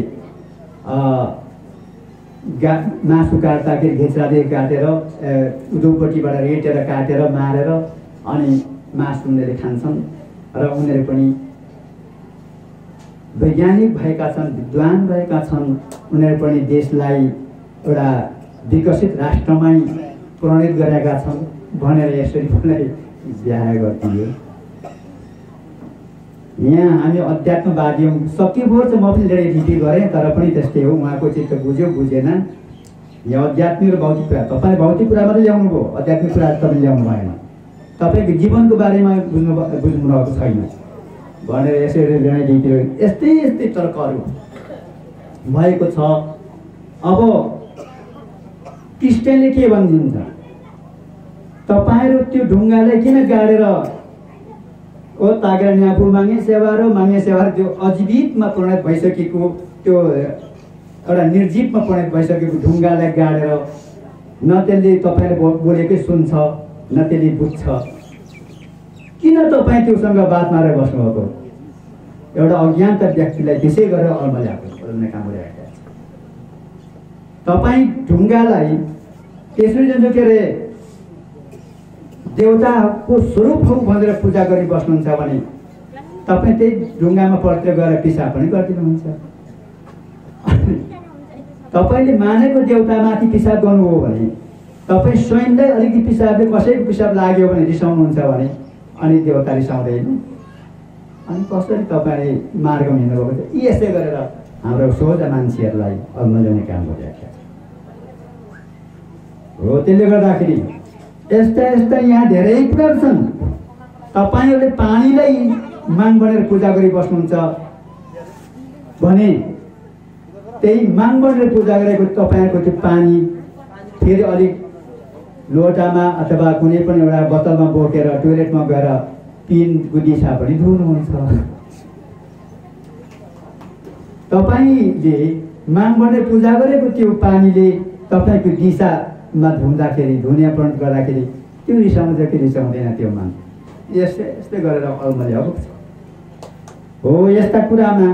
मासु काट्दाखेरि घिच्राले काटेर उधौपट्टिबाट रेटेर काटेर मारेर अनि मासु उनीहरूले खान्छन्। र उनीहरू पनि वैज्ञानिक भएका छन्, विद्वान भएका छन्। उनीहरू पनि देशलाई एउटा विकसित राष्ट्रमै परिणत गरेका छन् भनेर यसरी पनि बिहा गरिदियो। यहाँ हामी अध्यात्मवादी हौँ, सकेभर चाहिँ म पनि डिटी गरेँ, तर पनि त्यस्तै हो। उहाँको चित्त बुझ्यो बुझेन। यहाँ अध्यात्मिक र भौतिक कुरा, तपाईँ भौतिक कुरा मात्रै ल्याउनु भयो, आध्यात्मिक कुरा तपाईँ ल्याउनु भएन। तपाईँको जीवनको बारेमा बुझ्नुभएको छैन भनेर यसरी डिटी यस्तै यस्तै तर्कहरू भएको छ। अब क्रिस्चियनले के भनिदिन्छ, तपाईँहरू त्यो ढुङ्गालाई किन गाडेर ओ तागेर न्यापु मागे सेवा र मागे सेवा, त्यो अजीवितमा परिणत भइसकेको, त्यो एउटा निर्जीवमा परिणत भइसकेको ढुङ्गालाई गाडेर न त्यसले तपाईँले बोलेकै सुन्छ न त्यसले बुझ्छ, किन तपाईँ त्योसँग बात मारेर बस्नुभएको? एउटा अज्ञानता व्यक्तिलाई त्यसै गरेर अल्मल्याएको काम गरिरहेको छ। तपाईँ ढुङ्गालाई त्यसरी जुन के अरे देवताको स्वरूप हो भनेर पूजा गरी बस्नुहुन्छ भने तपाईँ त्यही ढुङ्गामा परेर गएर पिसाब पनि गरिदिनुहुन्छ। तपाईँले मानेको देवतामाथि पिसाब गर्नुभयो भने, तपाईँ स्वयंलाई अलिकति पिसाबले कसैको पिसाब लाग्यो भने रिसाउनुहुन्छ भने अनि देवता रिसाउँदैन, अनि कसरी तपाईँले मार्गमा हिँड्नुभएको छ। यसै गरेर हाम्रो सोझा मान्छेहरूलाई अल्मल्याउने काम गरिरहेको हो। त्यसले गर्दाखेरि यस्ता यस्ता यहाँ धेरै कुराहरू छन्। तपाईँहरूले पानीलाई माग बनेर पूजा गरी बस्नुहुन्छ भने त्यही माग बनेर पूजा गरेको तपाईँहरूको त्यो पानी फेरि अलिक लोटामा अथवा कुनै पनि एउटा बोतलमा बोकेर टोइलेटमा गएर पिनको दिशा पनि धुनुहुन्छ। तपाईँले माग बनेर पूजा गरेको त्यो पानीले तपाईँको दिशामा धुँदाखेरि, धुनिया प्रणत गर्दाखेरि त्यो रिसाउँछ कि रिसाउँदैन त्यो मान। यस्तै यस्तै गरेर अल्मल्याएको छ हो। यस्ता कुरामा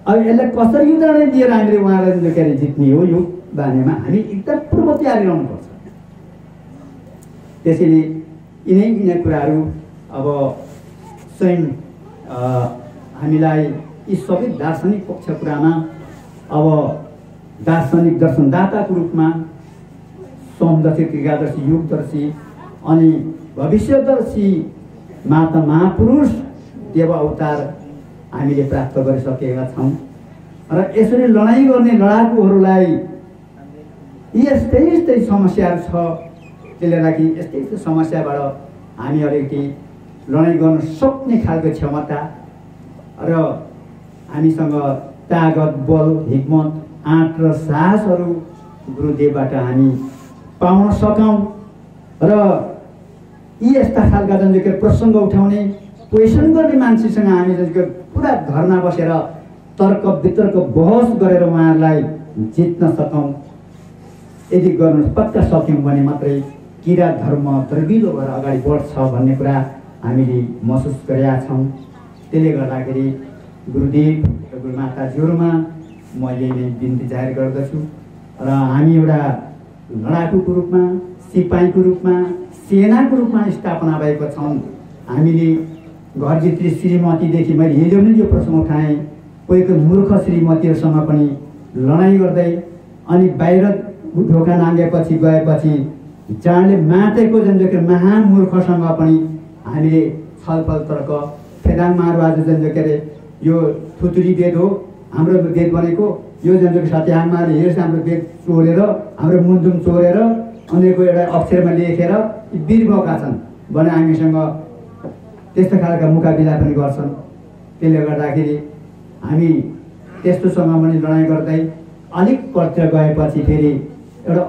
अब यसलाई कसरी उदाहरण दिएर हामीले उहाँलाई के अरे जित्ने हो, यो बारेमा हामी एकदम पूर्व तयारी रहनुपर्छ। त्यसैले यिनै कुराहरू अब स्वयं हामीलाई यी सबै दार्शनिक पक्ष कुरामा अब दार्शनिक दर्शनदाताको रूपमा समदर्शी, क्रियादर्शी, युगदर्शी अनि भविष्यदर्शी माता महापुरुष देव अवतार हामीले प्राप्त गरिसकेका छौँ। र यसरी लडाइँ गर्ने लडाकुहरूलाई यस्तै यस्तै समस्याहरू छ, त्यसले लागि यस्तै यस्तै समस्याबाट हामी अलिकति लडाइँ गर्न सक्ने खालको क्षमता र हामीसँग तागत, बल, हिम्मत, आँट र साहसहरू गुरुदेवबाट हामी पाउन सकौँ र यी यस्ता खालका जुन चाहिँ प्रसङ्ग उठाउने, क्वेसन गर्ने मान्छेसँग हामी जुन पुरा धर्ना बसेर तर्क वितर्क बहस गरेर उहाँहरूलाई जित्न सकौँ। यदि गर्नु पक्का सक्यौँ भने मात्रै किरा धर्म द्रविलो भएर अगाडि बढ्छ भन्ने कुरा हामीले महसुस गरेका छौँ। त्यसले गर्दाखेरि गुरुदेव र गुरुमाताजीहरूमा मैले नै बिन्ती जाहेर गर्दछु र हामी एउटा लडाकुको रूपमा, सिपाहीको रूपमा, सेनाको रूपमा स्थापना भएको छौँ। हामीले घरभित्री श्रीमतीदेखि मैले हिजो नै यो प्रश्न उठाएँ, कोही मूर्ख श्रीमतीहरूसँग पनि लडाइँ गर्दै अनि बाहिर ढोका नाङ्गेपछि गएपछि जाँडले मातेको जनजोके महान मूर्खसँग पनि हामीले छलफल तर्क फेदाङमाहरू आज जनजो के अरे यो थुतुरी वेद हो हाम्रो वेद बनेको, यो जनजोको सत्याङमाले हेर्छ हाम्रो वेद चोरेर हाम्रो मुन्दुम चोरेर अनेको एउटा अक्षरमा लेखेर वीरभएका छन् भने हामीसँग त्यस्तो खालका मुकाबिला पनि गर्छन्। त्यसले गर्दाखेरि हामी त्यस्तोसँग पनि लडाइँ गर्दै अलिक पत्र गएपछि फेरि एउटा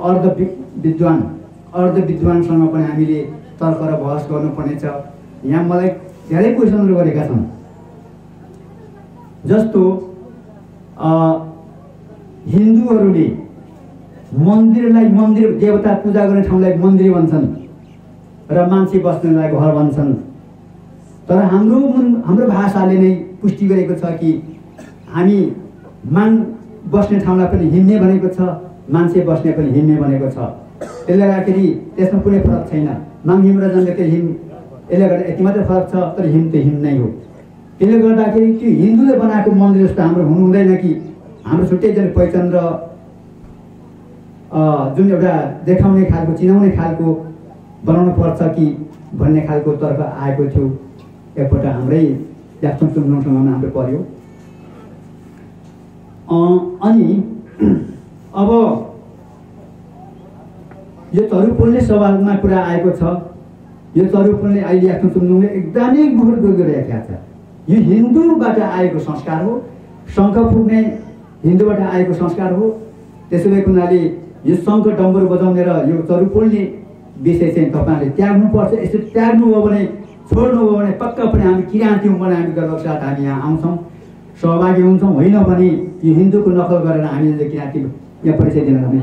अर्धविद्वानसँग पनि हामीले तर्क र बहस गर्नुपर्नेछ। यहाँ मलाई धेरै क्वेसनहरू गरेका छन्, जस्तो हिन्दूहरूले मन्दिरलाई मन्दिर देवता पूजा गर्ने ठाउँलाई मन्दिर भन्छन् र मान्छे बस्नेलाई घर भन्छन्। तर हाम्रो भाषाले नै पुष्टि गरेको छ कि हामी बस्ने ठाउँलाई पनि हिँड्ने भनेको छ, मान्छे बस्ने पनि हिँड्ने भनेको छ। त्यसले गर्दाखेरि त्यसमा कुनै फरक छैन। हिम र जनजाति हिम, यसले गर्दा यति मात्रै फरक छ, तर हिम त हिम नै हो। त्यसले गर्दाखेरि त्यो हिन्दूले बनाएको मन्दिर जस्तो हाम्रो हुनु हुँदैन कि हाम्रो छुट्टै जुन पहिचान र जुन एउटा देखाउने खालको चिनाउने खालको बनाउनु पर्छ कि भन्ने खालको तर्क आएको थियो। एकपल्ट हाम्रै याक्थुङ चुम्लुङसँग हाम्रो पर्यो। अनि अब यो तरुपोल्ने सवालमा कुरा आएको छ। यो तरुपोल्ने अहिले याक्थुङ चुम्लुङले एकदमै गुहुर गरिरहेका छ। यो हिन्दूबाट आएको संस्कार हो, शङ्ख फुक्ने हिन्दूबाट आएको संस्कार हो। त्यसो भएको हुनाले यो शङ्ख डम्बर बजाउने र यो तरुपोल्ने विषय चाहिँ तपाईँहरूले त्याग्नुपर्छ। यसो त्याग्नु हो भने, छोड्नु हो भने पक्का पनि हामी किराँत्यौँ भने हामी गर्वको साथ हामी यहाँ आउँछौँ, सहभागी हुन्छौँ। होइन भने यो हिन्दूको नकल गरेर हामीले किराँती यहाँ परिचय दिन भने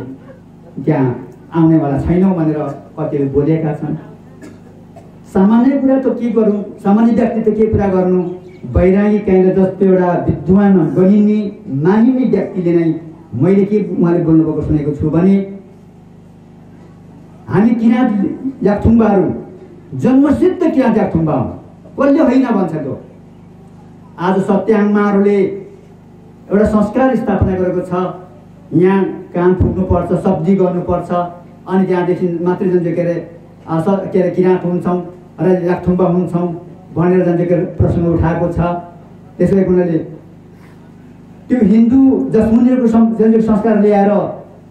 त्यहाँ आउनेवाला छैनौँ भनेर कतिले बोलेका छन्। सामान्य कुरा त के गरौँ, सामान्य व्यक्ति त के कुरा गर्नु, वैरागी काइन्ड जस्तो एउटा विद्वान गनिने मानिने व्यक्तिले नै मैले के उहाँले बोल्नुभएको सुनेको छु भने हामी किराँत याक्थुङबाहरू जन्मसिद्ध किराँत याक्थुङबा हौँ, कसले होइन भन्छ त्यो। आज सत्याङमाहरूले एउटा संस्कार स्थापना गरेको छ, यहाँ कान फुक्नुपर्छ, सब्जी गर्नुपर्छ, अनि त्यहाँदेखि मातृ जन के अरे किराँत हुन्छौँ र याक्थुङबा हुन्छौँ भनेर जन प्रसङ्ग उठाएको छ। त्यसै हुनाले त्यो हिन्दू जसमुनिहरूको जन संस्कार ल्याएर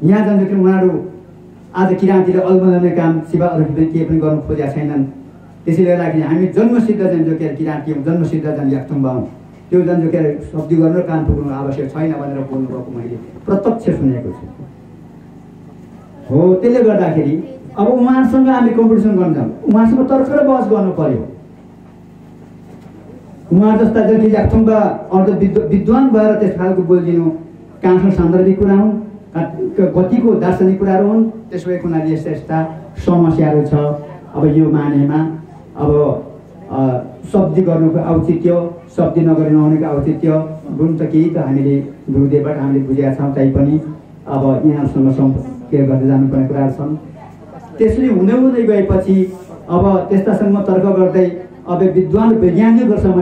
यहाँ जन उनीहरू आज किराँतीले अल्मलाउने काम सिवा अरू केही पनि गर्नु खोजेका छैनन्। त्यसैले गर्दाखेरि हामी जन्मसिद्ध जन जो के अरे किराँती हौँ, जन्मसिद्ध जन याक्थुङबा हौँ। त्यो जन जो के अरे सब्जी गर्नु कान फुक्नु आवश्यक छैन भनेर बोल्नुभएको मैले प्रत्यक्ष सुनेको छु। हो त्यसले गर्दाखेरि अब उहाँहरूसँग हामी कम्पिटिसन गर्न जाउँ, उहाँसँग तर्क र बहस गर्नु पर्यो। उहाँ जस्ता जति याक्थुङबा अर्ध विद्वान भएर त्यस खालको बोलिदिनु कान्छो सान्दर्भिक कुरा हुन्, गतिको दार्शनिक कुराहरू हुन्। त्यसो भएको हुनाले यस्ता यस्ता समस्याहरू छ। अब यो मानेमा अब सब्जी गर्नुको औचित्य, सब्जी नगरी नहुनेको औचित्य गुण त केही त हामीले गुरुदेवबाट हामीले बुझेका छौँ, तैपनि अब यहाँसँग सम्पर्क गर्दै जानुपर्ने कुराहरू छन्। त्यसरी हुँदै हुँदै गएपछि अब त्यस्तासँग तर्क गर्दै अब विद्वान वैज्ञानिकहरूसँग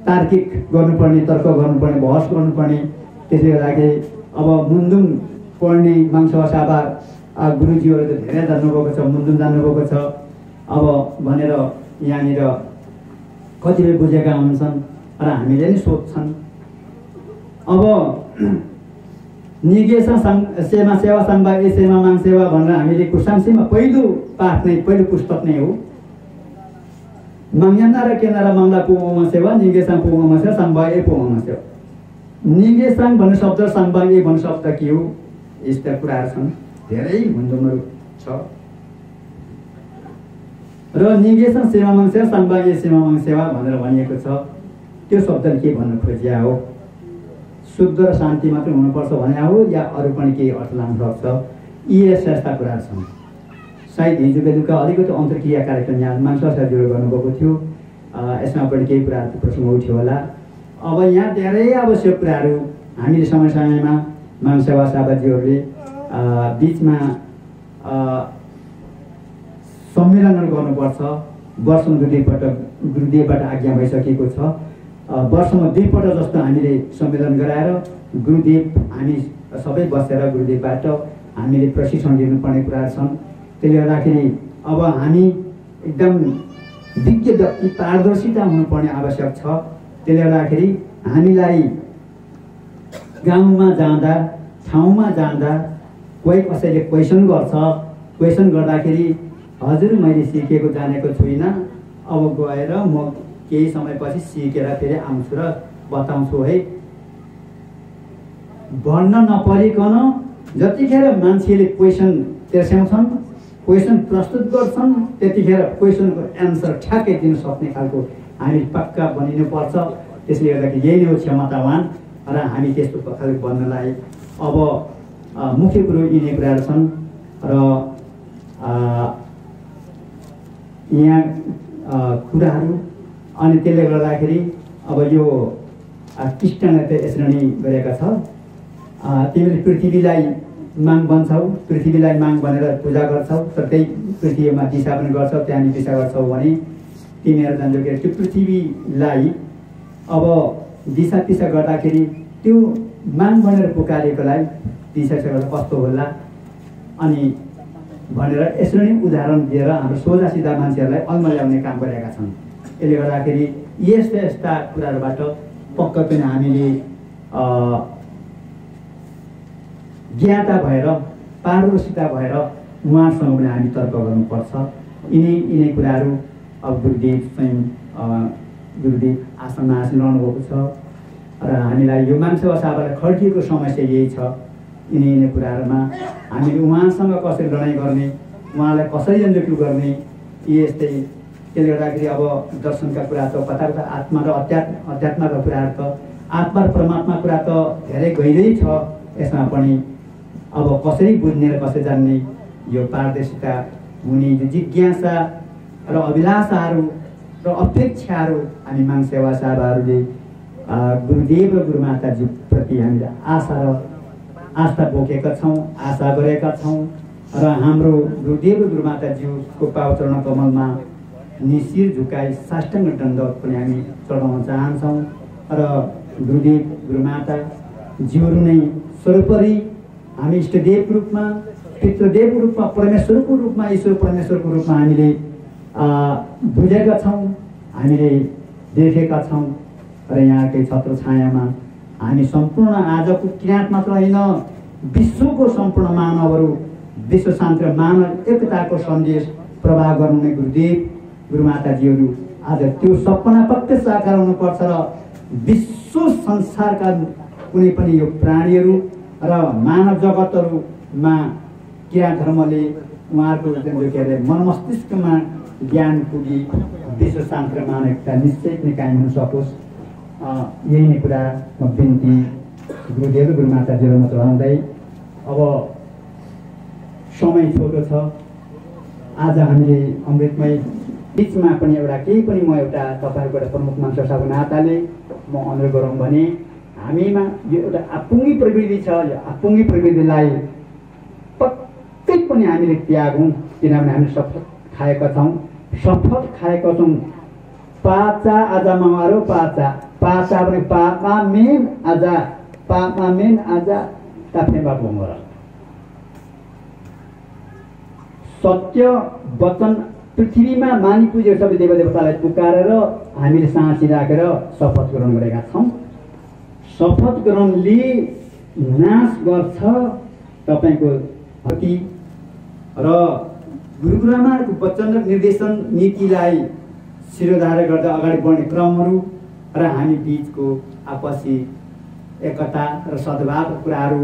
तार्किक गर्नुपर्ने, तर्क गर्नुपर्ने, बहस गर्नुपर्ने। त्यसले गर्दाखेरि अब मुन्दुम पढ्ने माङसभा साभा गुरुजीहरू त धेरै जान्नुभएको छ, मुन्दुम जान्नुभएको छ अब भनेर यहाँनिर कतिले बुझेका हुन्छन् र हामीले नि सोध्छन्। अब निगेसा सेवा सेवा साङ्बा ए सेवा माङ सेवा भनेर हामीले कुसाङसीमा पहिलो पाठ नै, पहिलो पुस्तक नै हो। माङ्याना र केना र माङ्ला पोमा सेवा, निगेसाङ पोमा सेवा, साङ्बा ए पोमा सेवा। निगेसाङ भन्ने शब्द, साङ्बा ए भन्ने शब्द के हो, यस्ता कुराहरू छन्, धेरै हुन्दुमहरू छ। र निगेसाङ सेवा माङ सेवा, साङ्बा ए सेवा माङ सेवा भनेर भनिएको छ। त्यो शब्दले के भन्न खोजिया हो, शुद्ध र शान्ति मात्रै हुनुपर्छ भने हो या अरू पनि केही अर्थ लाग्न सक्छ, यी यस्ता कुराहरू छन्। सायद हिजो बेलुका अलिकति अन्तर्क्रिया कार्यक्रम यहाँ मान्छे साथीहरू गर्नुभएको थियो, यसमा पनि केही कुराहरू प्रसङ्ग उठ्यो होला। अब यहाँ धेरै आवश्यक कुराहरू हामीले समय समयमा मानसेवा साबाजीहरूले बिचमा सम्मेलनहरू गर्नुपर्छ। वर्षमा दुईपल्ट गुरुदेवबाट आज्ञा भइसकेको छ। वर्षमा दुईपल्ट जस्तो हामीले सम्मेलन गराएर गुरुदेव हामी सबै बसेर गुरुदेवबाट हामीले प्रशिक्षण लिनुपर्ने कुराहरू छन्। त्यसले गर्दाखेरि अब हामी एकदम विज्ञ व्यक्ति पारदर्शिता हुनुपर्ने आवश्यक छ। त्यसले गर्दाखेरि हामीलाई गाउँमा जाँदा ठाउँमा जाँदा कोही कसैले क्वेसन गर्छ, क्वेसन गर्दाखेरि हजुर मैले सिकेको जानेको छुइनँ, अब गएर म केही समयपछि सिकेर फेरि आउँछु र बताउँछु है भन्न नपरिकन जतिखेर मान्छेले क्वेसन तेर्स्याउँछन्, क्वेसन प्रस्तुत गर्छन्, त्यतिखेर क्वेसनको एन्सर ठ्याक्कै दिन सक्ने खालको हामी पक्का बनिनुपर्छ। त्यसले गर्दाखेरि यही नै हो क्षमतावान र हामी त्यस्तो खालको बन्नलाई अब मुख्य कुरो यिनै कुराहरू छन्। र यहाँ कुराहरू अनि त्यसले गर्दाखेरि अब यो कृष्णले त यसरी नै गरेका छ, तिमीले पृथ्वीलाई माग बन्छौ, पृथ्वीलाई माग भनेर पूजा गर्छौ, तर त्यही पृथ्वीमा दिशा पनि गर्छौ, त्यहाँनिर दिशा गर्छौ भने तिमीहरू जान्छौ के त्यो पृथ्वीलाई अब दिशा पिसा गर्दाखेरि त्यो माग भनेर पुकारेकोलाई दिशा गर्दा कस्तो होला अनि भनेर यसरी नै उदाहरण दिएर हाम्रो सोझा सिधा मान्छेहरूलाई अल्मल्याउने काम गरेका छन्। यसले गर्दाखेरि यस्ता यस्ता कुराहरूबाट पक्का पनि हामीले ज्ञाता भएर पारदर्शिता भएर उहाँसँग पनि हामी तर्क गर्नुपर्छ। यिनै कुराहरू अब गुरुदेव स्वयं गुरुदेव आसनमा आसिरहनुभएको छ र हामीलाई यो मानसेवा सभालाई खड्किएको समस्या यही छ। यिनै कुराहरूमा हामीले उहाँसँग कसरी लडाइँ गर्ने, उहाँलाई कसरी एन्जोक्यु गर्ने, यस्तै त्यसले गर्दाखेरि अब दर्शनका कुरा त कता कता आत्मा र अध्यात्मका कुराहरू त आत्मा र परमात्मा कुरा त धेरै गहिरै छ। यसमा पनि अब कसरी बुझ्ने र कसरी जान्ने यो पारदर्शिता हुने जिज्ञासा र अभिलाषाहरू र अपेक्षाहरू हामी माग सेवा साभाहरूले गुरुदेव र गुरुमाताजीप्रति हामीले आस्था बोकेका छौँ, आशा गरेका छौँ र हाम्रो गुरुदेव र गुरुमाताजीको पावचरण कमलमा निशिर झुकाई साष्टाङ्ग दण्डवत पनि हामी चढाउन चाहन्छौँ र गुरुदेव गुरुमाताजीहरू नै सर्वोपरि हामी इष्टदेवको रूपमा, पितृदेवको रूपमा, परमेश्वरको रूपमा, ईश्वर परमेश्वरको रूपमा हामीले बुझेका छौँ, हामीले देखेका छौँ र यहाँकै छत्र छायामा हामी सम्पूर्ण आजको किराँत मात्र होइन विश्वको सम्पूर्ण मानवहरू विश्व शान्ति र मानव एकताको सन्देश प्रवाह गर्नुहुने गुरुदेव गुरुमाताजीहरू आज त्यो सपना पक्कै साकार हुनुपर्छ र विश्व संसारका कुनै पनि यो प्राणीहरू र मानव जगतहरूमा किराँत धर्मले उहाँहरूको के अरे मन मस्तिष्कमा ज्ञान पुगी विश्व शान्ति र मानव एकता निश्चय नै कायम हुन सकोस्। यही नै कुरा म बिन्ती गुरुदेव गुरुमाताजीहरूमा चढाउँदै अब समय छोटो छ। आज हामीले अमृतमय बिचमा पनि एउटा केही पनि म एउटा तपाईँहरूको एउटा प्रमुख मान्छे साको नाताले म अनुरोध गरौँ भने हामीमा यो एउटा आपुङ्गी प्रवृत्ति छ। यो आपुङ्गी प्रवृत्तिलाई पक्कै पनि हामीले त्यागौँ, किनभने हामीले शपथ खाएका छौँ, शपथ खाएका छौँ पाचा आजा मारो पाचा पाचा भने पापा मेन आजा ताफेबा बोमर सत्य वचन पृथ्वीमा मानि पुजेको सबै देवदेवतालाई पुकारेर हामीले साँची राखेर शपथ ग्रहण गरेका छौँ। शपथ ग्रहणले नाश गर्छ तपाईँको हकी र गुरुकुलमाको वचन र निर्देशन नीतिलाई शिरोधार्य गर्दा अगाडि बढ्ने क्रमहरू र हामी बिचको आपसी एकता र सद्भावका कुराहरू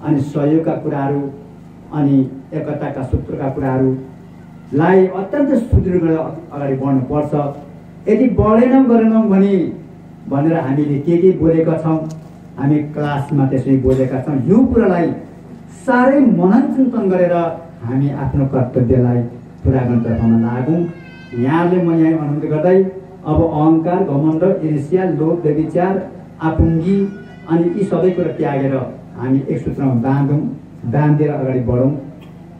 अनि सहयोगका कुराहरू अनि एकताका सूत्रका कुराहरूलाई अत्यन्त सुदृढ गरेर अगाडि बढ्नुपर्छ। यदि बढेनौँ गरेनौँ भनेर हामीले के बोलेका छौँ, हामी क्लासमा त्यसरी बोलेका छौँ। यो कुरालाई साह्रै मनन चिन्तन गरेर हामी आफ्नो कर्तव्यलाई पुरा गर्न तर्फमा लागौँ। यहाँले म यहाँ अनुरोध गर्दै अब अहङ्कार, घमण्ड, ईर्ष्या, लोभ, व्यभिचार, आपुङ्गी अनि यी सबै कुरा त्यागेर हामी एक सूत्रमा बाँधेर अगाडि बढौँ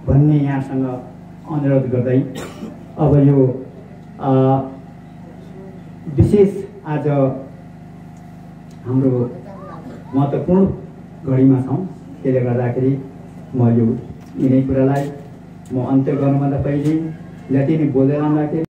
भन्ने यहाँसँग अनुरोध गर्दै अब यो विशेष आज हाम्रो महत्त्वपूर्ण घडीमा छौँ। त्यसले गर्दाखेरि म यो यिनै कुरालाई म अन्त्य गर्नुभन्दा पहिले जति नै बोल्दै राख्दाखेरि